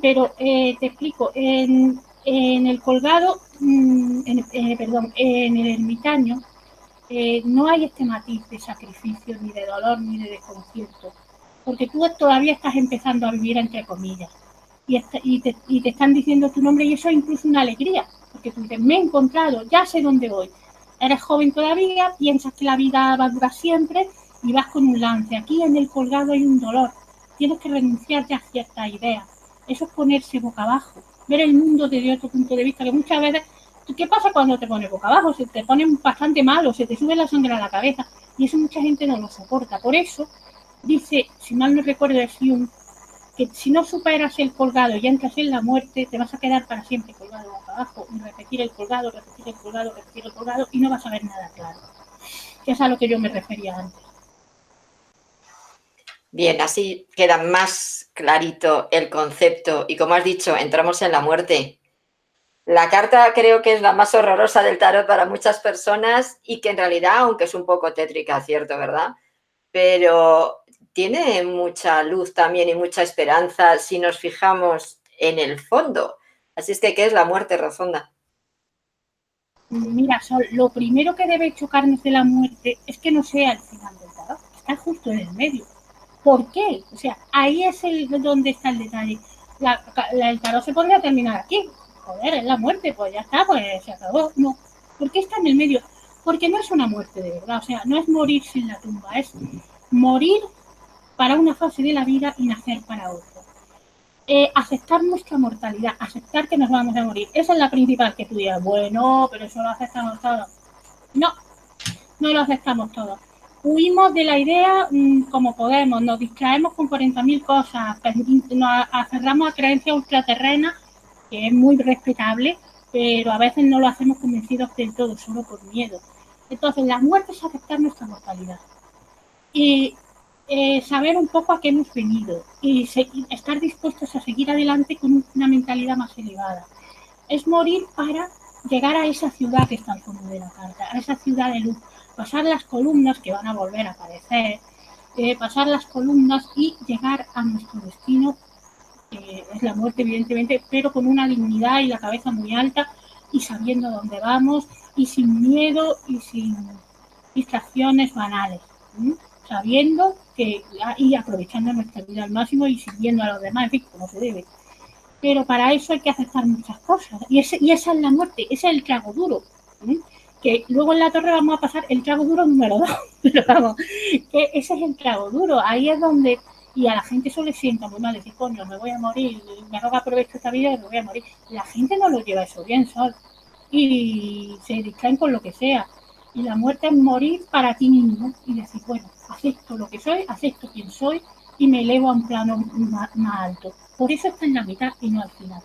pero te explico. En el colgado, en el ermitaño, no hay este matiz de sacrificio, ni de dolor, ni de desconcierto, porque tú todavía estás empezando a vivir entre comillas, y te están diciendo tu nombre, y eso es incluso una alegría, porque tú dices, me he encontrado, ya sé dónde voy. Eres joven todavía, piensas que la vida va a durar siempre, y vas con un lance. Aquí en el colgado hay un dolor, tienes que renunciar ya a ciertas ideas. Eso es ponerse boca abajo, ver el mundo desde otro punto de vista, que muchas veces, ¿qué pasa cuando te pones boca abajo? Se te pone bastante malo, se te sube la sangre a la cabeza, y eso mucha gente no lo soporta. Por eso dice, si mal no recuerdo, es Jung, que si no superas el colgado y entras en la muerte, te vas a quedar para siempre colgado boca abajo y repetir el colgado, repetir el colgado, repetir el colgado, y no vas a ver nada claro. Que es a lo que yo me refería antes. Bien, así queda más clarito el concepto y, como has dicho, entramos en la muerte. La carta creo que es la más horrorosa del tarot para muchas personas y que en realidad, aunque es un poco tétrica, cierto, ¿verdad? Pero tiene mucha luz también y mucha esperanza si nos fijamos en el fondo. Así es que, ¿qué es la muerte, Rozonda? Mira, Sol, lo primero que debe chocarnos de la muerte es que no sea el final del tarot, está justo en el medio. ¿Por qué? O sea, ahí es donde está el detalle. El tarot se podría terminar aquí, joder, es la muerte, pues ya está, pues se acabó. No, ¿por qué está en el medio? Porque no es una muerte de verdad, o sea, no es morir sin la tumba, es morir para una fase de la vida y nacer para otra. Aceptar nuestra mortalidad, aceptar que nos vamos a morir. Esa es la principal, que tú digas, bueno, pero eso lo aceptamos todos. No, no lo aceptamos todos. Huimos de la idea como podemos, nos distraemos con 40.000 cosas, nos aferramos a creencias ultraterrenas, que es muy respetable, pero a veces no lo hacemos convencidos del todo, solo por miedo. Entonces, la muerte es aceptar nuestra mortalidad. Y saber un poco a qué hemos venido y estar dispuestos a seguir adelante con una mentalidad más elevada. Es morir para llegar a esa ciudad que está al fondo de la carta, a esa ciudad de luz, pasar las columnas que van a volver a aparecer, pasar las columnas y llegar a nuestro destino, que es la muerte evidentemente, pero con una dignidad y la cabeza muy alta y sabiendo dónde vamos y sin miedo y sin distracciones banales. Sabiendo que y aprovechando nuestra vida al máximo y sirviendo a los demás, en fin, como se debe. Pero para eso hay que aceptar muchas cosas. Y esa es la muerte, ese es el trago duro. Que luego en la torre vamos a pasar el trago duro número 2. Pero vamos, que ese es el trago duro. Ahí es donde, y a la gente eso le sienta muy mal, decir, coño, me voy a morir, mejor aprovecho esta vida y me voy a morir. La gente no lo lleva eso bien, ¿sabes? Y se distraen con lo que sea. Y la muerte es morir para ti mismo y decir, bueno, acepto lo que soy, acepto quién soy y me elevo a un plano más alto. Por eso está en la mitad y no al final.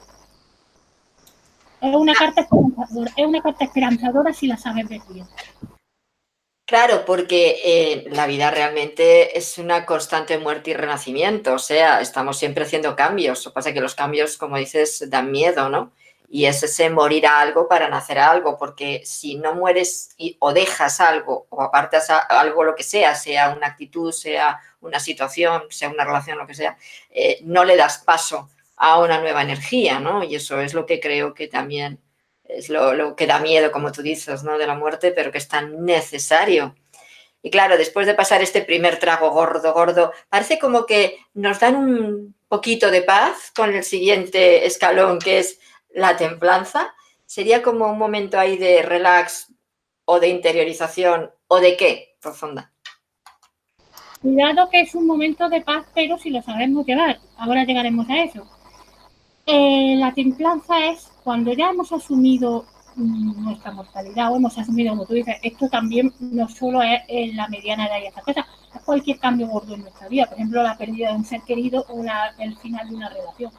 Es una carta esperanzadora si la sabes ver bien. Claro, porque la vida realmente es una constante muerte y renacimiento, o sea, estamos siempre haciendo cambios. Lo que pasa es que los cambios, como dices, dan miedo, ¿no? Y es ese morir a algo para nacer a algo, porque si no mueres o dejas algo o apartas algo, lo que sea una actitud, sea una situación, sea una relación, lo que sea, no le das paso a una nueva energía, ¿no? Y eso es lo que creo que también es lo que da miedo, como tú dices, ¿no? De la muerte, pero que es tan necesario. Y claro, después de pasar este primer trago gordo, parece como que nos dan un poquito de paz con el siguiente escalón, que es la templanza. Sería como un momento ahí de relax o de interiorización, ¿o de qué, Rofonda? Cuidado que es un momento de paz, pero si lo sabemos llevar. Ahora llegaremos a eso. La templanza es cuando ya hemos asumido nuestra mortalidad o hemos asumido, como tú dices, esto también no solo es en la mediana edad y estas cosas, es cualquier cambio gordo en nuestra vida, por ejemplo, la pérdida de un ser querido o el final de una relación.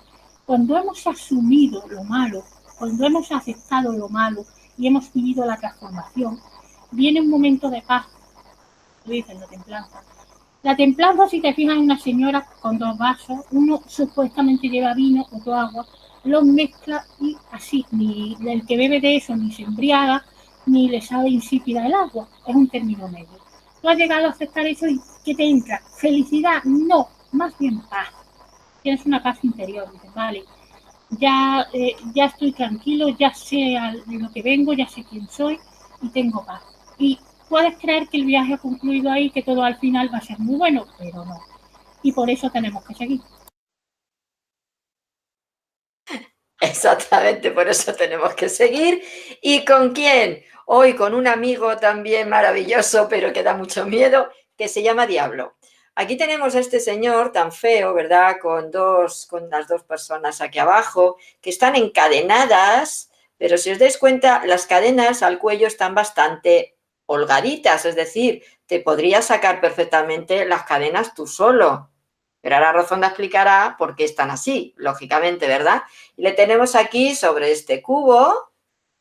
Cuando hemos asumido lo malo, cuando hemos aceptado lo malo y hemos vivido la transformación, viene un momento de paz, tú dices, la templanza. La templanza, si te fijas, en una señora con 2 vasos, uno supuestamente lleva vino, otro agua, los mezcla y así, ni el que bebe de eso ni se embriaga, ni le sabe insípida el agua, es un término medio. Tú has llegado a aceptar eso y ¿qué te entra? ¿Felicidad? No, más bien paz. Tienes una paz interior, dices, vale, ya estoy tranquilo, ya sé a lo que vengo, ya sé quién soy y tengo paz. Y puedes creer que el viaje ha concluido ahí, que todo al final va a ser muy bueno, pero no. Y por eso tenemos que seguir. Exactamente, por eso tenemos que seguir. ¿Y con quién? Hoy con un amigo también maravilloso, pero que da mucho miedo, que se llama Diablo. Aquí tenemos a este señor tan feo, ¿verdad? Con las dos personas aquí abajo, que están encadenadas, pero si os dais cuenta, las cadenas al cuello están bastante holgaditas, es decir, te podrías sacar perfectamente las cadenas tú solo. Pero ahora Rofonda explicará por qué están así, lógicamente, ¿verdad? Y le tenemos aquí sobre este cubo,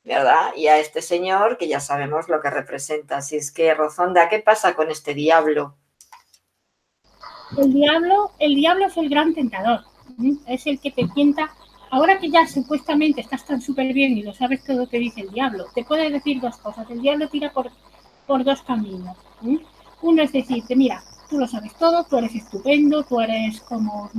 ¿verdad? Y a este señor que ya sabemos lo que representa. Así es que, Rofonda, ¿qué pasa con este diablo? El diablo es el gran tentador, es el que te tienta. Ahora que ya supuestamente estás tan súper bien y lo sabes todo, te dice el diablo. Te puede decir 2 cosas. El diablo tira por 2 caminos. Uno es decirte, mira, tú lo sabes todo, tú eres estupendo, tú eres como,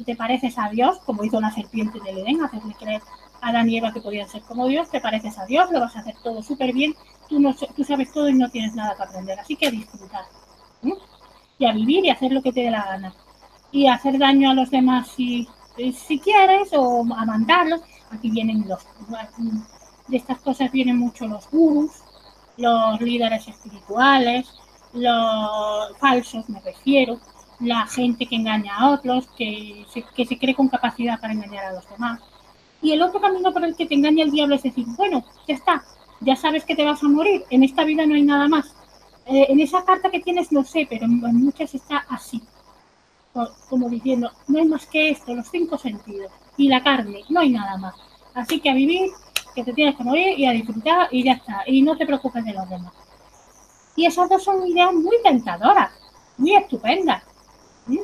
te pareces a Dios, como hizo la serpiente del Edén, hacerle creer a Adán y Eva que podían ser como Dios, te pareces a Dios, lo vas a hacer todo súper bien, tú sabes todo y no tienes nada que aprender, así que a disfrutar. Y a vivir y a hacer lo que te dé la gana. Y a hacer daño a los demás si quieres o a mandarlos. Aquí vienen de estas cosas vienen mucho los gurús, los líderes espirituales, los falsos me refiero, la gente que engaña a otros, que se cree con capacidad para engañar a los demás. Y el otro camino por el que te engaña el diablo es decir, bueno, ya está, ya sabes que te vas a morir, en esta vida no hay nada más. En esa carta que tienes no sé, pero en muchas está así, como diciendo, no hay más que esto, los 5 sentidos, y la carne, no hay nada más. Así que a vivir, que te tienes que morir y a disfrutar y ya está, y no te preocupes de los demás. Y esas dos son ideas muy tentadoras, muy estupendas. ¿Sí?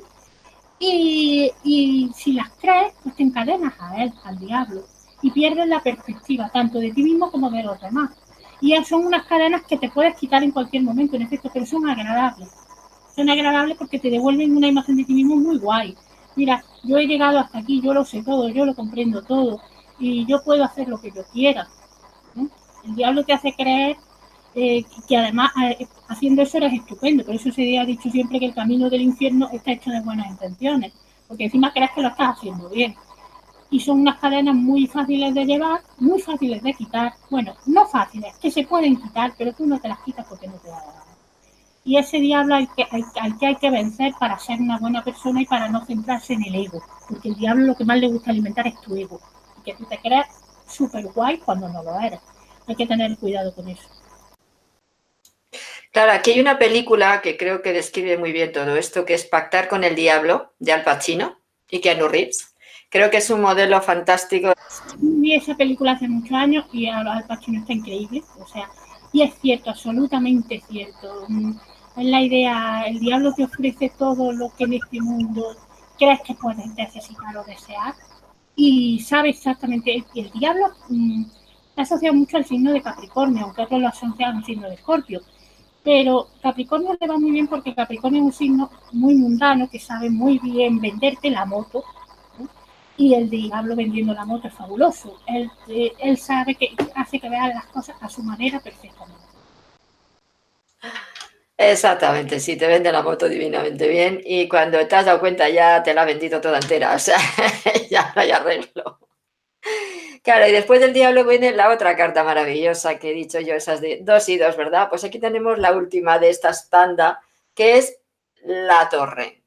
Y si las crees, pues te encadenas a él, al diablo, y pierdes la perspectiva tanto de ti mismo como de los demás. Y son unas cadenas que te puedes quitar en cualquier momento, en efecto, pero son agradables. Son agradables porque te devuelven una imagen de ti mismo muy guay. Mira, yo he llegado hasta aquí, yo lo sé todo, yo lo comprendo todo, y yo puedo hacer lo que yo quiera. ¿No? El diablo te hace creer que además haciendo eso eres estupendo. Por eso se ha dicho siempre que el camino del infierno está hecho de buenas intenciones, porque encima crees que lo estás haciendo bien. Y son unas cadenas muy fáciles de llevar, muy fáciles de quitar. Bueno, no fáciles, que se pueden quitar, pero tú no te las quitas porque no te da la gana. Y ese diablo hay que vencer para ser una buena persona y para no centrarse en el ego, porque el diablo lo que más le gusta alimentar es tu ego, y que tú te creas súper guay cuando no lo eres. Hay que tener cuidado con eso. Claro, aquí hay una película que creo que describe muy bien todo esto, que es Pactar con el Diablo, de Al Pacino y Keanu Reeves. Creo que es un modelo fantástico. Vi esa película hace muchos años y Al Pacino está increíble, o sea, y es cierto, absolutamente cierto. Es la idea, el diablo te ofrece todo lo que en este mundo crees que puedes necesitar o desear y sabe exactamente, y el diablo se asocia mucho al signo de Capricornio, aunque otros lo asocian al signo de Escorpio. Pero Capricornio le va muy bien porque Capricornio es un signo muy mundano que sabe muy bien venderte la moto, ¿no? Y el diablo vendiendo la moto es fabuloso. Él sabe que hace que vean las cosas a su manera perfectamente. Exactamente, sí, te vende la moto divinamente bien y cuando te has dado cuenta ya te la ha vendido toda entera, o sea, ya no hay arreglo. Claro, y después del diablo viene la otra carta maravillosa que he dicho yo, esas de 2 y 2, ¿verdad? Pues aquí tenemos la última de estas tanda, que es la torre.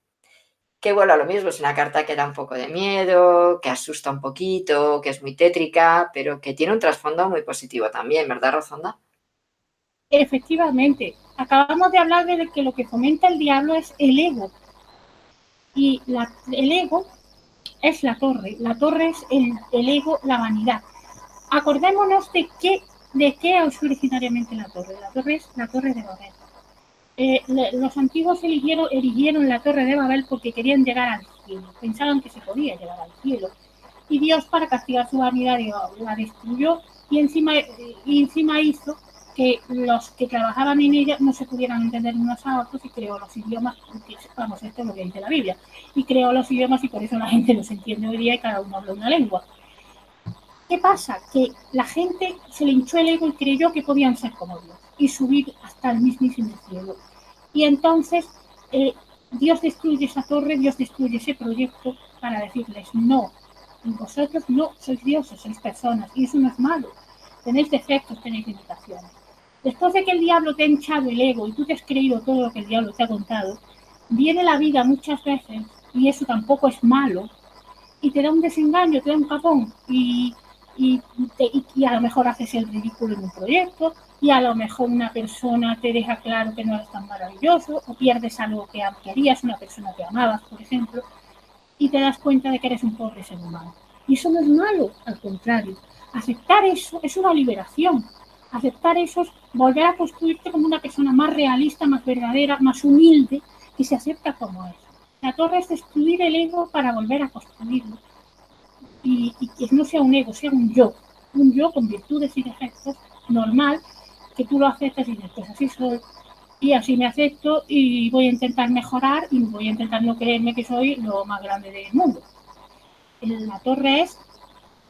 Que vuelve a lo mismo, es una carta que da un poco de miedo, que asusta un poquito, que es muy tétrica, pero que tiene un trasfondo muy positivo también, ¿verdad, Rozonda? Efectivamente, acabamos de hablar de que lo que fomenta el diablo es el ego. Y el ego es la torre. La torre es el ego, la vanidad. Acordémonos de qué es originariamente la torre. La torre es la torre de Babel. Los antiguos erigieron la torre de Babel porque querían llegar al cielo, pensaban que se podía llegar al cielo. Y Dios, para castigar su vanidad, la destruyó y encima hizo que los que trabajaban en ella no se pudieran entender unos a otros y creó los idiomas, vamos, esto es lo que dice la Biblia, y creó los idiomas y por eso la gente los entiende hoy día y cada uno habla una lengua. ¿Qué pasa? Que la gente se le hinchó el ego y creyó que podían ser como Dios y subir hasta el mismísimo cielo. Y entonces Dios destruye esa torre, Dios destruye ese proyecto para decirles no, vosotros no sois dioses, sois personas y eso no es malo. Tenéis defectos, tenéis limitaciones. Después de que el diablo te ha hinchado el ego y tú te has creído todo lo que el diablo te ha contado, viene la vida muchas veces y eso tampoco es malo y te da un desengaño, te da un capón y a lo mejor haces el ridículo en un proyecto y a lo mejor una persona te deja claro que no eres tan maravilloso o pierdes algo que querías, una persona que amabas, por ejemplo, y te das cuenta de que eres un pobre ser humano. Y eso no es malo, al contrario. Aceptar eso es una liberación. Aceptar eso es volver a construirte como una persona más realista, más verdadera, más humilde, que se acepta como es. La torre es destruir el ego para volver a construirlo. Y que no sea un ego, sea un yo con virtudes y defectos, normal, que tú lo aceptas y dices, pues así soy, y así me acepto y voy a intentar mejorar y voy a intentar no creerme que soy lo más grande del mundo. La torre es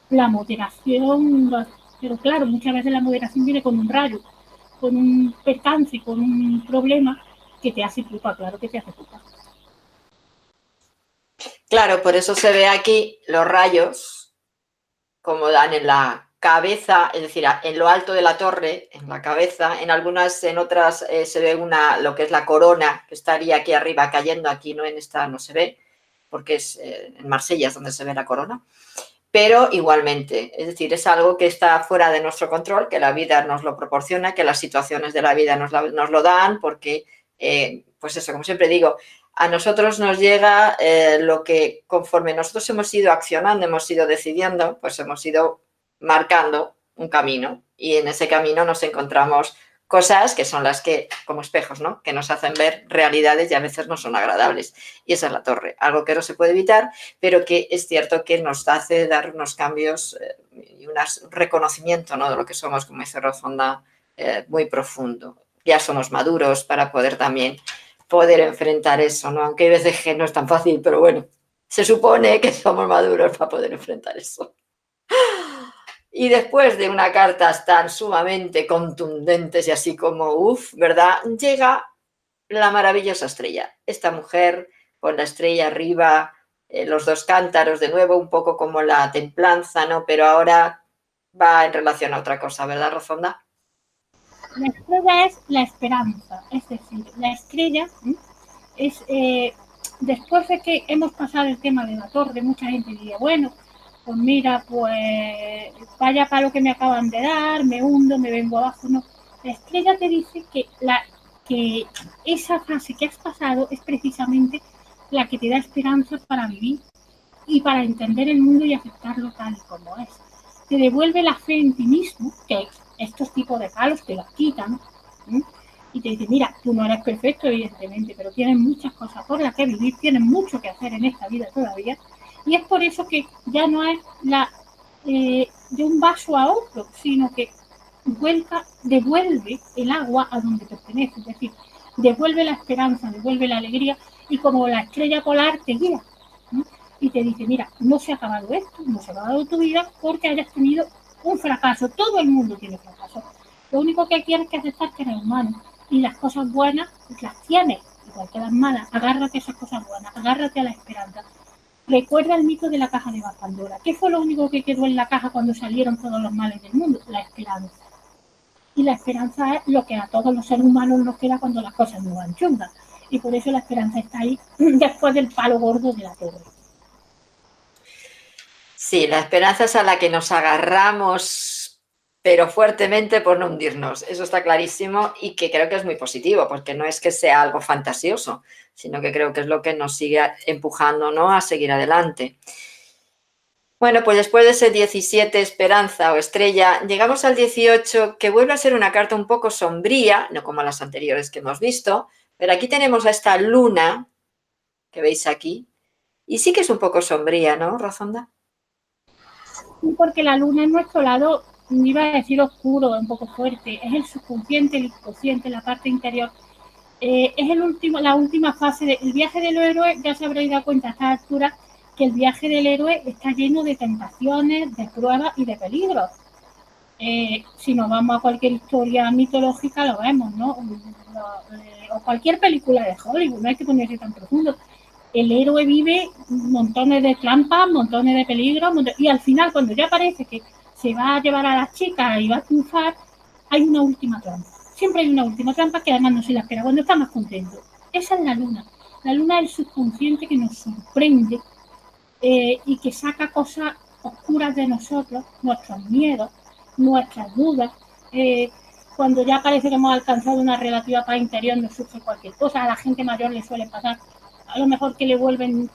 la moderación, pero claro, muchas veces la moderación viene con un rayo, con un percance, con un problema que te hace pupa, claro que te hace pupa. Claro, por eso se ve aquí los rayos como dan en la cabeza, es decir, en lo alto de la torre, en la cabeza. En algunas, en otras se ve lo que es la corona, que estaría aquí arriba cayendo, aquí no, en esta no se ve, porque es en Marsella es donde se ve la corona. Pero igualmente, es decir, es algo que está fuera de nuestro control, que la vida nos lo proporciona, que las situaciones de la vida nos lo dan, porque, pues eso, como siempre digo, a nosotros nos llega lo que conforme nosotros hemos ido accionando, hemos ido decidiendo, pues hemos ido marcando un camino y en ese camino nos encontramos cosas que son las que, como espejos, ¿no? Que nos hacen ver realidades y a veces no son agradables. Y esa es la torre, algo que no se puede evitar, pero que es cierto que nos hace dar unos cambios y un reconocimiento, ¿no? De lo que somos, como dice Rofonda, muy profundo. Ya somos maduros para poder también poder enfrentar eso, ¿no? Aunque hay veces que no es tan fácil, pero bueno, se supone que somos maduros para poder enfrentar eso. Y después de una cartas tan sumamente contundentes y así como, ¿verdad? Llega la maravillosa estrella. Esta mujer con la estrella arriba, los dos cántaros de nuevo, un poco como la templanza, ¿no? Pero ahora va en relación a otra cosa, ¿verdad, Rofonda? La estrella es la esperanza, es decir, la estrella es, después de que hemos pasado el tema de la torre, mucha gente diría, bueno, pues mira, pues vaya para lo que me acaban de dar, me hundo, me vengo abajo, no. La estrella te dice que esa fase que has pasado es precisamente la que te da esperanza para vivir y para entender el mundo y aceptarlo tal y como es. Te devuelve la fe en ti mismo, que estos tipos de palos te los quitan, ¿sí? Y te dice, mira, tú no eres perfecto, evidentemente, pero tienes muchas cosas por las que vivir, tienes mucho que hacer en esta vida todavía, y es por eso que ya no es de un vaso a otro, sino que devuelve el agua a donde pertenece, es decir, devuelve la esperanza, devuelve la alegría, y como la estrella polar te guía, ¿sí? Y te dice, mira, no se ha acabado esto, no se ha acabado tu vida porque hayas tenido un fracaso. Todo el mundo tiene fracaso. Lo único que tienes que aceptar es que eres humano y las cosas buenas las tienes, igual que las malas. Agárrate a esas cosas buenas, agárrate a la esperanza. Recuerda el mito de la caja de Pandora. ¿Qué fue lo único que quedó en la caja cuando salieron todos los males del mundo? La esperanza. Y la esperanza es lo que a todos los seres humanos nos queda cuando las cosas no van chungas. Y por eso la esperanza está ahí después del palo gordo de la torre. Sí, la esperanza es a la que nos agarramos, pero fuertemente por no hundirnos. Eso está clarísimo y que creo que es muy positivo, porque no es que sea algo fantasioso, sino que creo que es lo que nos sigue empujando, ¿no?, a seguir adelante. Bueno, pues después de ese 17, esperanza o estrella, llegamos al 18, que vuelve a ser una carta un poco sombría, no como las anteriores que hemos visto, pero aquí tenemos a esta luna, que veis aquí, y sí que es un poco sombría, ¿no, Rofonda? Porque la luna es nuestro lado, iba a decir oscuro, un poco fuerte, es el subconsciente, el inconsciente, la parte interior. Es la última fase del viaje del héroe. Ya se habréis dado cuenta a esta altura que el viaje del héroe está lleno de tentaciones, de pruebas y de peligros. Si nos vamos a cualquier historia mitológica lo vemos, ¿no? O cualquier película de Hollywood, no hay que ponerse tan profundo. El héroe vive montones de trampas, montones de peligros, y al final, cuando ya parece que se va a llevar a las chicas y va a triunfar, hay una última trampa. Siempre hay una última trampa que además no se la espera cuando está más contento. Esa es la luna. La luna es el subconsciente que nos sorprende y que saca cosas oscuras de nosotros, nuestros miedos, nuestras dudas. Cuando ya parece que hemos alcanzado una relativa paz interior, nos surge cualquier cosa. A la gente mayor le suele pasar a lo mejor que le vuelven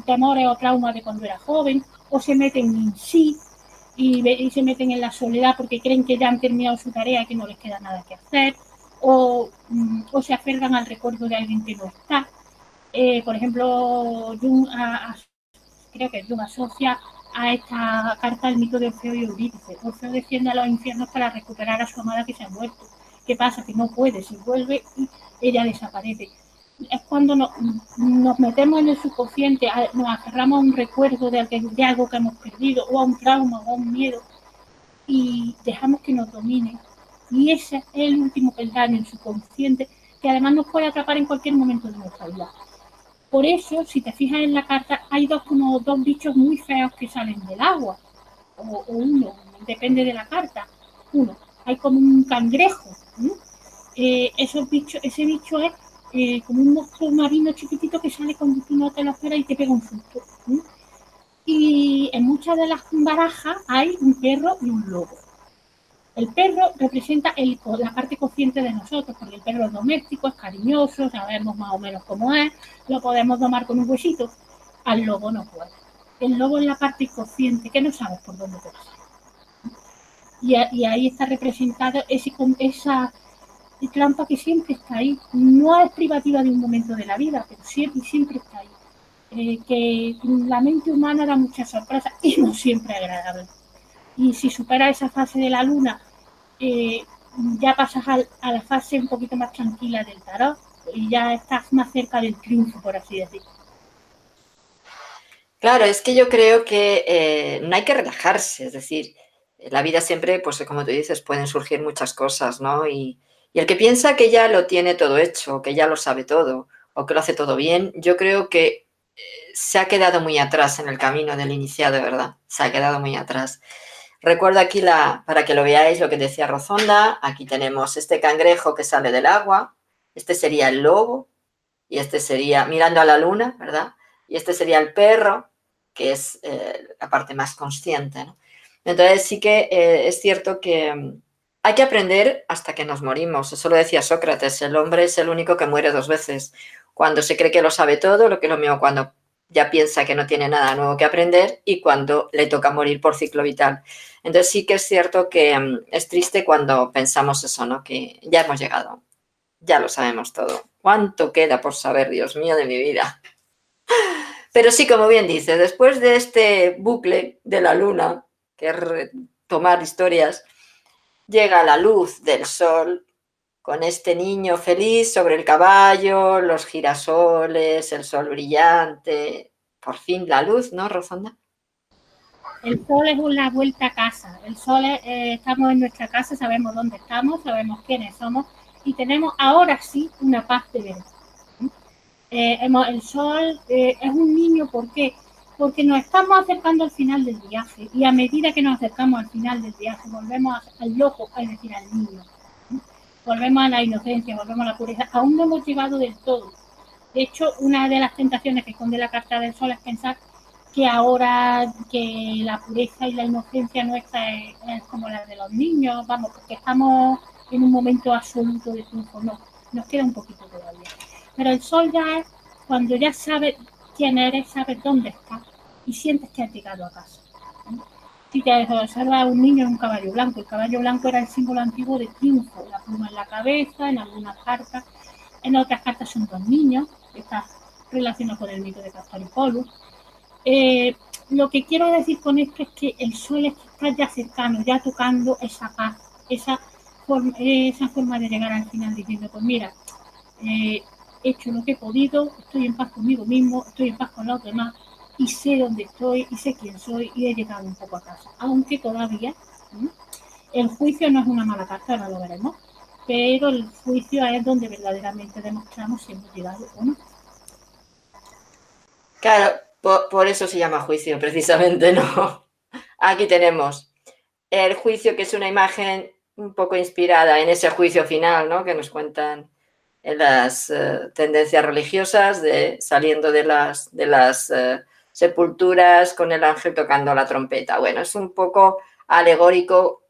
temores o traumas de cuando era joven, o se meten en sí y se meten en la soledad porque creen que ya han terminado su tarea y que no les queda nada que hacer, o se aferran al recuerdo de alguien que no está. Por ejemplo, creo que Jung asocia a esta carta el mito de Orfeo y Eurídice. Orfeo desciende a los infiernos para recuperar a su amada que se ha muerto. ¿Qué pasa? Que no puede, si vuelve, ella desaparece. Es cuando nos metemos en el subconsciente, nos aferramos a un recuerdo de algo que hemos perdido, o a un trauma, o a un miedo, y dejamos que nos domine. Y ese es el último peldaño, el subconsciente, que además nos puede atrapar en cualquier momento de nuestra vida. Por eso, si te fijas en la carta, hay dos bichos muy feos que salen del agua. o uno, depende de la carta, uno. Hay como un cangrejo. Ese bicho es como un monstruo marino chiquitito que sale cuando tú no te lo esperas y te pega un susto. Y en muchas de las barajas hay un perro y un lobo. El perro representa la parte consciente de nosotros, porque el perro es doméstico, es cariñoso, sabemos más o menos cómo es, lo podemos domar con un huesito. Al lobo no puede. El lobo es la parte inconsciente, que no sabes por dónde te vas. Y ahí está representado esa trampa que siempre está ahí. No es privativa de un momento de la vida, pero siempre está ahí. Que la mente humana da muchas sorpresas y no siempre agradable. Y si superas esa fase de la luna, ya pasas a la fase un poquito más tranquila del tarot y ya estás más cerca del triunfo, por así decirlo. Claro, es que yo creo que no hay que relajarse, es decir, la vida siempre, pues como tú dices, pueden surgir muchas cosas, ¿no? Y el que piensa que ya lo tiene todo hecho, que ya lo sabe todo, o que lo hace todo bien, yo creo que se ha quedado muy atrás en el camino del iniciado, ¿verdad? Se ha quedado muy atrás. Recuerdo aquí, para que lo veáis, lo que decía Rozonda, aquí tenemos este cangrejo que sale del agua, este sería el lobo, y este sería mirando a la luna, ¿verdad? Y este sería el perro, que es la parte más consciente, ¿no? Entonces sí que es cierto que hay que aprender hasta que nos morimos. Eso lo decía Sócrates, el hombre es el único que muere 2 veces. Cuando se cree que lo sabe todo, lo que es lo mismo cuando ya piensa que no tiene nada nuevo que aprender y cuando le toca morir por ciclo vital. Entonces sí que es cierto que es triste cuando pensamos eso, ¿no? Que ya hemos llegado, ya lo sabemos todo. ¿Cuánto queda por saber, Dios mío, de mi vida? Pero sí, como bien dice, después de este bucle de la luna, que es retomar historias, llega la luz del sol con este niño feliz sobre el caballo, los girasoles, el sol brillante. Por fin la luz, ¿no, Rozonda? El sol es una vuelta a casa. El sol estamos en nuestra casa, sabemos dónde estamos, sabemos quiénes somos y tenemos ahora sí una paz de verdad. El sol es un niño, ¿por qué? Porque nos estamos acercando al final del viaje y a medida que nos acercamos al final del viaje volvemos al loco, es decir, al niño. Volvemos a la inocencia, volvemos a la pureza. Aún no hemos llegado del todo. De hecho, una de las tentaciones que esconde la carta del sol es pensar que ahora que la pureza y la inocencia nuestra es como la de los niños, vamos, porque estamos en un momento absoluto de triunfo. No, nos queda un poquito todavía. Pero el sol ya es cuando ya sabes quién eres, sabes dónde estás y sientes que has llegado a casa. Si te observas a un niño en un caballo blanco, el caballo blanco era el símbolo antiguo de triunfo, la pluma en la cabeza, en algunas cartas, en otras cartas son 2 niños, que está relacionado con el mito de Castor y Polus. Lo que quiero decir con esto es que el sol está ya cercano, ya tocando esa paz, esa forma de llegar al final diciendo, pues mira, he hecho lo que he podido, estoy en paz conmigo mismo, estoy en paz con los demás y sé dónde estoy y sé quién soy y he llegado un poco a casa. Aunque todavía el juicio no es una mala carta, ahora lo veremos, pero el juicio es donde verdaderamente demostramos si hemos llegado o no. Claro, por eso se llama juicio, precisamente, ¿no? Aquí tenemos el juicio, que es una imagen un poco inspirada en ese juicio final, ¿no? Que nos cuentan en las tendencias religiosas, saliendo de las sepulturas con el ángel tocando la trompeta. Bueno, es un poco alegórico,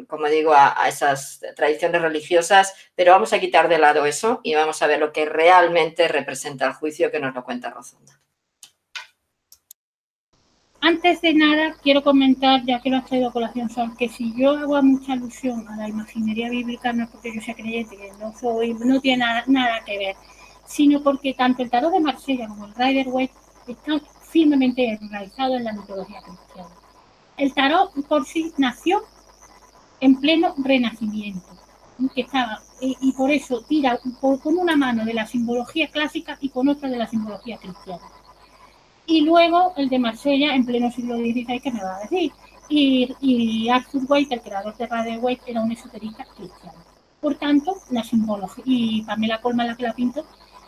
como digo, a esas tradiciones religiosas, pero vamos a quitar de lado eso y vamos a ver lo que realmente representa el juicio, que nos lo cuenta Rozonda. Antes de nada, quiero comentar, ya que lo has traído a colación, Sol, que si yo hago mucha alusión a la imaginería bíblica, no es porque yo sea creyente, que no tiene nada que ver, sino porque tanto el tarot de Marsella como el Rider-Waite están firmemente enraizados en la mitología cristiana. El tarot por sí nació en pleno renacimiento, que estaba, y por eso tira con una mano de la simbología clásica y con otra de la simbología cristiana. Y luego el de Marsella en pleno siglo XVI, ¿qué me va a decir? Y Arthur Waite, el creador de Rider-Waite, era un esoterista cristiano. Por tanto, la simbología, y Pamela Colman, la que la pintó,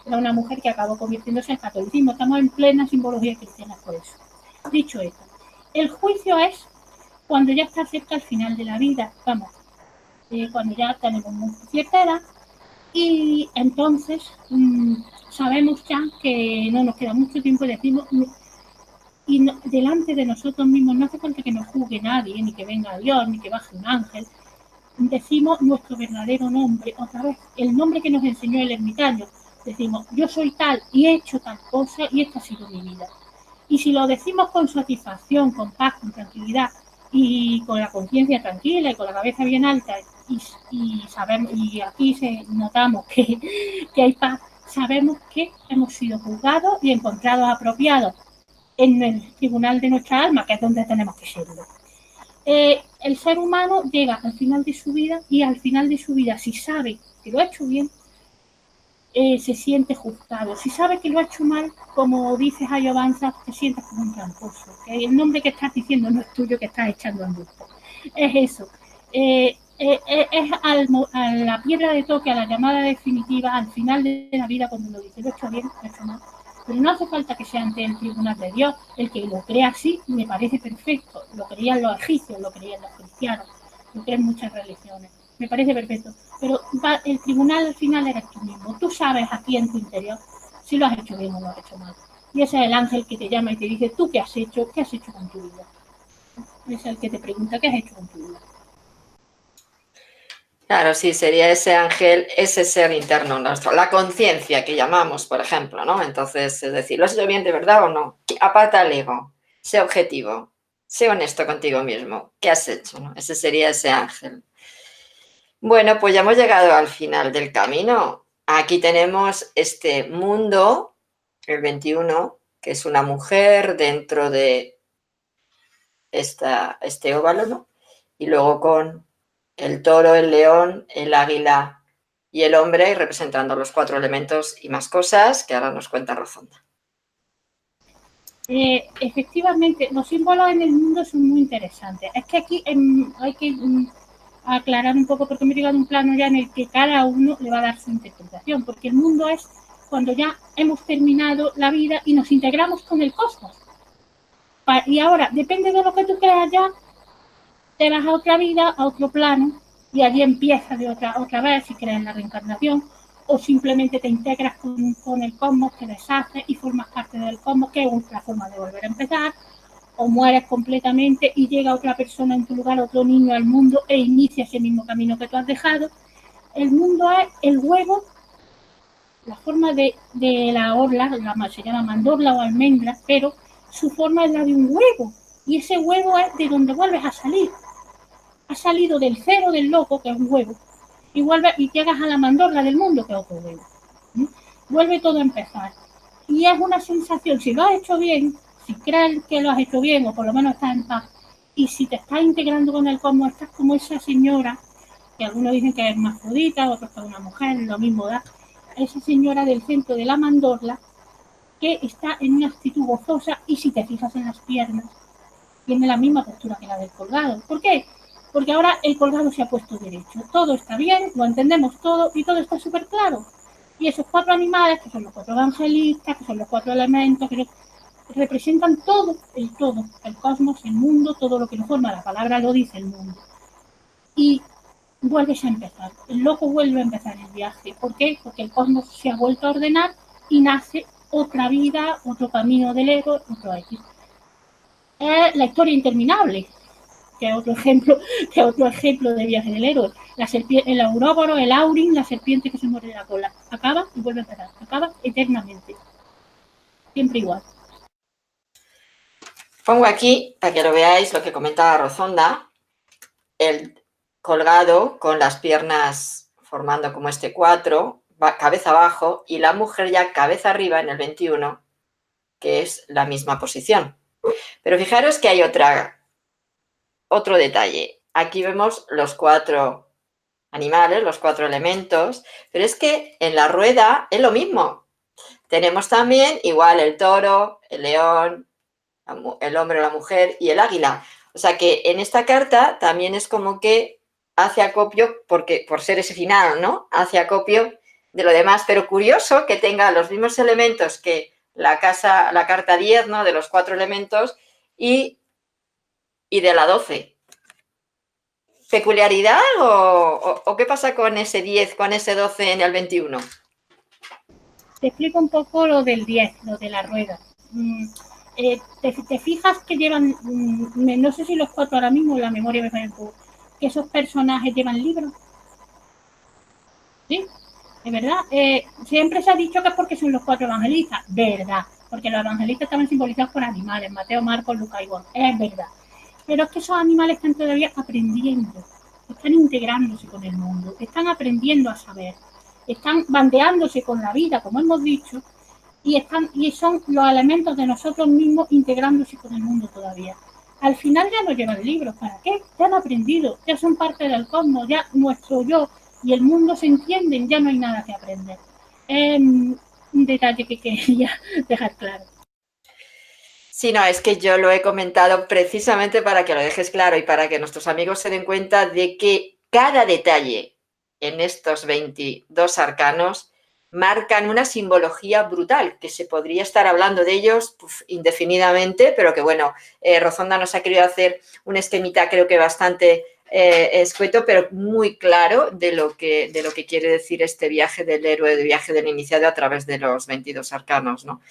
era una mujer que acabó convirtiéndose en catolicismo. Estamos en plena simbología cristiana por eso. Dicho esto, el juicio es cuando ya está cerca al final de la vida, vamos, cuando ya tenemos cierta edad, y entonces sabemos ya que no nos queda mucho tiempo y decimos, y no, delante de nosotros mismos, no hace falta que nos juzgue nadie, ni que venga Dios, ni que baje un ángel, decimos nuestro verdadero nombre, otra vez, el nombre que nos enseñó el ermitaño, decimos, yo soy tal y he hecho tal cosa y esta ha sido mi vida. Y si lo decimos con satisfacción, con paz, con tranquilidad y con la conciencia tranquila y con la cabeza bien alta y sabemos, y aquí notamos que hay paz, sabemos que hemos sido juzgados y encontrados apropiados en el tribunal de nuestra alma, que es donde tenemos que serlo. El ser humano llega al final de su vida y al final de su vida, si sabe que lo ha hecho bien, se siente juzgado. Si sabe que lo ha hecho mal, como dice Hayo Banza, te sientes como un tramposo. ¿Okay? El nombre que estás diciendo no es tuyo, que estás echando en busca. Es eso. Es a la piedra de toque, a la llamada definitiva, al final de la vida, cuando uno dice, lo he hecho bien, lo he hecho mal. Pero no hace falta que sea ante el tribunal de Dios. El que lo crea así me parece perfecto. Lo creían los egipcios, lo creían los cristianos, lo creen muchas religiones. Me parece perfecto. Pero el tribunal al final eres tú mismo. Tú sabes aquí en tu interior si lo has hecho bien o lo has hecho mal. Y ese es el ángel que te llama y te dice, ¿tú qué has hecho? ¿Qué has hecho con tu vida? Es el que te pregunta, ¿qué has hecho con tu vida? Claro, sí, sería ese ángel, ese ser interno nuestro, la conciencia que llamamos, por ejemplo, ¿no? Entonces, es decir, ¿lo has hecho bien de verdad o no? Aparta el ego, sé objetivo, sé honesto contigo mismo. ¿Qué has hecho? ¿No? Ese sería ese ángel. Bueno, pues ya hemos llegado al final del camino. Aquí tenemos este mundo, el 21, que es una mujer dentro de este óvalo, ¿no? Y luego con el toro, el león, el águila y el hombre, representando los 4 elementos y más cosas que ahora nos cuenta Rozonda. Efectivamente, los símbolos en el mundo son muy interesantes. Es que aquí hay que aclarar un poco, porque me he llegado a un plano ya en el que cada uno le va a dar su interpretación, porque el mundo es cuando ya hemos terminado la vida y nos integramos con el cosmos. Y ahora, depende de lo que tú creas ya, te vas a otra vida, a otro plano, y allí empiezas de otra vez si crees en la reencarnación, o simplemente te integras con el cosmos, te deshaces y formas parte del cosmos, que es otra forma de volver a empezar, o mueres completamente y llega otra persona en tu lugar, otro niño al mundo e inicia ese mismo camino que tú has dejado. El mundo es el huevo, la forma de la orla, se llama mandorla o almendra, pero su forma es la de un huevo, y ese huevo es de donde vuelves a salir. Has salido del cero del loco, que es un huevo, y vuelves y llegas a la mandorla del mundo, que es otro huevo. ¿Sí? Vuelve todo a empezar. Y es una sensación, si lo has hecho bien, si crees que lo has hecho bien, o por lo menos estás en paz, y si te estás integrando con el cosmos, estás como esa señora, que algunos dicen que es hermafrodita, otros que es una mujer, lo mismo da, esa señora del centro de la mandorla, que está en una actitud gozosa, y si te fijas en las piernas, tiene la misma postura que la del colgado. ¿Por qué? Porque ahora el colgado se ha puesto derecho. Todo está bien, lo entendemos todo y todo está súper claro. Y esos 4 animales, que son los 4 evangelistas, que son los 4 elementos, que representan todo, el cosmos, el mundo, todo lo que nos forma. La palabra lo dice, el mundo. Y vuelves a empezar. El loco vuelve a empezar el viaje. ¿Por qué? Porque el cosmos se ha vuelto a ordenar y nace otra vida, otro camino del ego, otro X. Es la historia interminable, que es otro ejemplo de viaje del héroe. El Ouroboros, el Aurin, la serpiente que se muerde la cola. Acaba y vuelve a empezar. Acaba eternamente. Siempre igual. Pongo aquí, para que lo veáis, lo que comentaba Rozonda, el colgado con las piernas formando como este 4, cabeza abajo, y la mujer ya cabeza arriba en el 21, que es la misma posición. Pero fijaros que hay otro detalle. Aquí vemos los 4 animales, los 4 elementos, pero es que en la rueda es lo mismo. Tenemos también igual el toro, el león, el hombre o la mujer y el águila. O sea que en esta carta también es como que hace acopio, porque por ser ese final, ¿no? Hace acopio de lo demás, pero curioso que tenga los mismos elementos que la carta 10, ¿no? De los 4 elementos y de la 12. peculiaridad o qué pasa con ese 10, con ese 12 en el 21? Te explico un poco lo del 10, lo de la rueda. Te fijas que llevan, no sé si los 4 ahora mismo, la memoria me falla un poco, que esos personajes llevan libros. ¿Sí? ¿Es verdad? Siempre se ha dicho que es porque son los 4 evangelistas. Verdad. Porque los evangelistas estaban simbolizados por animales. Mateo, Marcos, Lucas y Juan. Es verdad. Pero es que esos animales están todavía aprendiendo. Están integrándose con el mundo. Están aprendiendo a saber. Están bandeándose con la vida, como hemos dicho. Y son los elementos de nosotros mismos integrándose con el mundo todavía. Al final ya no llevan libros. ¿Para qué? Ya han aprendido. Ya son parte del cosmos. Ya nuestro yo y el mundo se entienden, ya no hay nada que aprender. Un detalle que quería dejar claro. Sí, no, es que yo lo he comentado precisamente para que lo dejes claro y para que nuestros amigos se den cuenta de que cada detalle en estos 22 arcanos marcan una simbología brutal, que se podría estar hablando de ellos indefinidamente, pero que bueno, Rozonda nos ha querido hacer un esquemita creo que bastante escueto, pero muy claro de lo que quiere decir este viaje del héroe, de viaje del iniciado a través de los 22 arcanos, ¿no?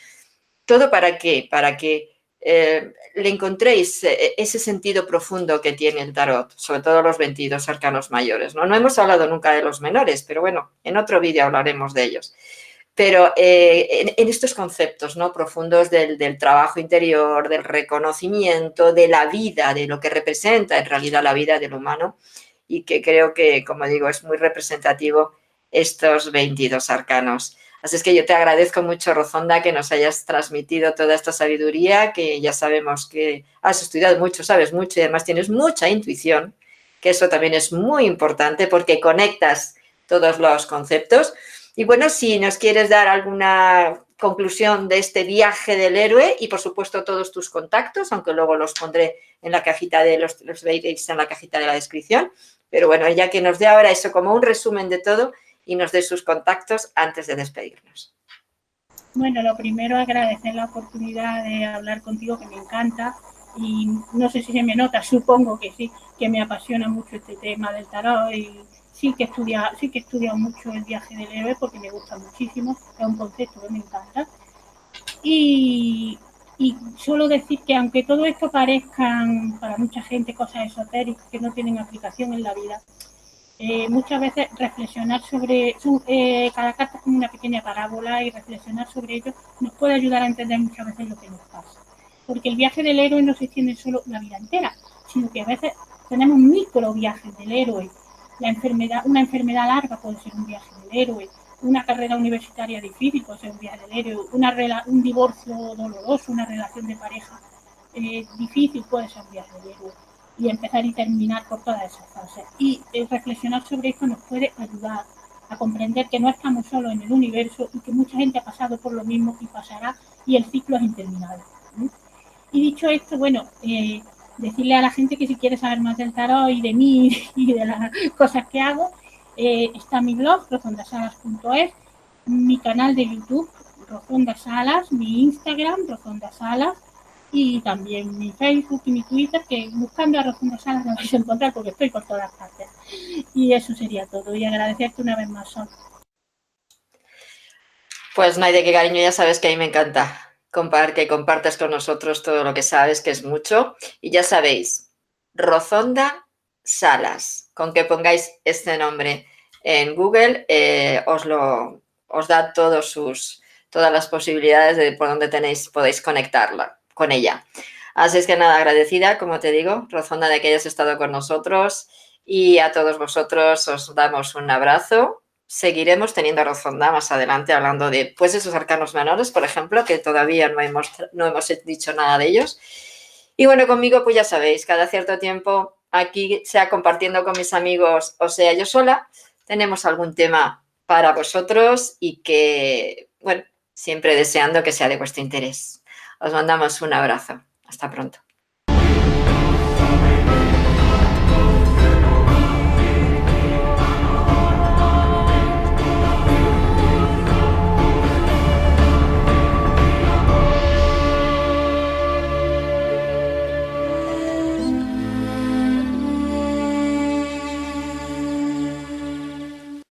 ¿Todo para qué? Para que le encontréis ese sentido profundo que tiene el tarot, sobre todo los 22 arcanos mayores, ¿no? No hemos hablado nunca de los menores, pero bueno, en otro vídeo hablaremos de ellos. Pero en estos conceptos, ¿no?, profundos del trabajo interior, del reconocimiento, de la vida, de lo que representa en realidad la vida del humano, y que creo que, como digo, es muy representativo estos 22 arcanos. Así es que yo te agradezco mucho, Rozonda, que nos hayas transmitido toda esta sabiduría, que ya sabemos que has estudiado mucho, sabes mucho y además tienes mucha intuición, que eso también es muy importante porque conectas todos los conceptos. Y bueno, si nos quieres dar alguna conclusión de este viaje del héroe y por supuesto todos tus contactos, aunque luego los pondré en la cajita de los veréis en la cajita de la descripción. Pero bueno, ya que nos dé ahora eso como un resumen de todo y nos dé sus contactos antes de despedirnos. Bueno, lo primero, agradecer la oportunidad de hablar contigo, que me encanta, y no sé si se me nota, supongo que sí, que me apasiona mucho este tema del tarot, y sí que he estudiado mucho el viaje del héroe porque me gusta muchísimo, es un concepto que me encanta. Y solo decir que aunque todo esto parezcan para mucha gente cosas esotéricas que no tienen aplicación en la vida, muchas veces reflexionar sobre cada carta es como una pequeña parábola y reflexionar sobre ello nos puede ayudar a entender muchas veces lo que nos pasa. Porque el viaje del héroe no se extiende solo la vida entera, sino que a veces tenemos micro viajes del héroe. Una enfermedad larga puede ser un viaje del héroe, una carrera universitaria difícil puede ser un viaje del héroe, un divorcio doloroso, una relación de pareja difícil puede ser un viaje del héroe. Y empezar y terminar por todas esas fases. Y reflexionar sobre esto nos puede ayudar a comprender que no estamos solos en el universo y que mucha gente ha pasado por lo mismo y pasará y el ciclo es interminable. Y dicho esto, bueno, decirle a la gente que si quiere saber más del tarot y de mí y de las cosas que hago, está mi blog, rozondasalas.es, mi canal de YouTube, Rozonda Salas, mi Instagram, Rozonda Salas, y también mi Facebook y mi Twitter, que buscando a Rozonda Salas me vais a encontrar porque estoy por todas partes. Y eso sería todo. Y agradecerte una vez más, Sol. Pues no hay de qué, cariño, ya sabes que a mí me encanta que compartas con nosotros todo lo que sabes, que es mucho. Y ya sabéis, Rozonda Salas, con que pongáis este nombre en Google, os da todas las posibilidades de por donde podéis conectarla con ella. Así es que nada, agradecida, como te digo, Rozonda, de que hayas estado con nosotros, y a todos vosotros os damos un abrazo. Seguiremos teniendo a Rozonda más adelante hablando de pues esos arcanos menores, por ejemplo, que todavía no hemos dicho nada de ellos. Y bueno, conmigo pues ya sabéis, cada cierto tiempo aquí, sea compartiendo con mis amigos o sea yo sola, tenemos algún tema para vosotros y que, bueno, siempre deseando que sea de vuestro interés. Os mandamos un abrazo. Hasta pronto.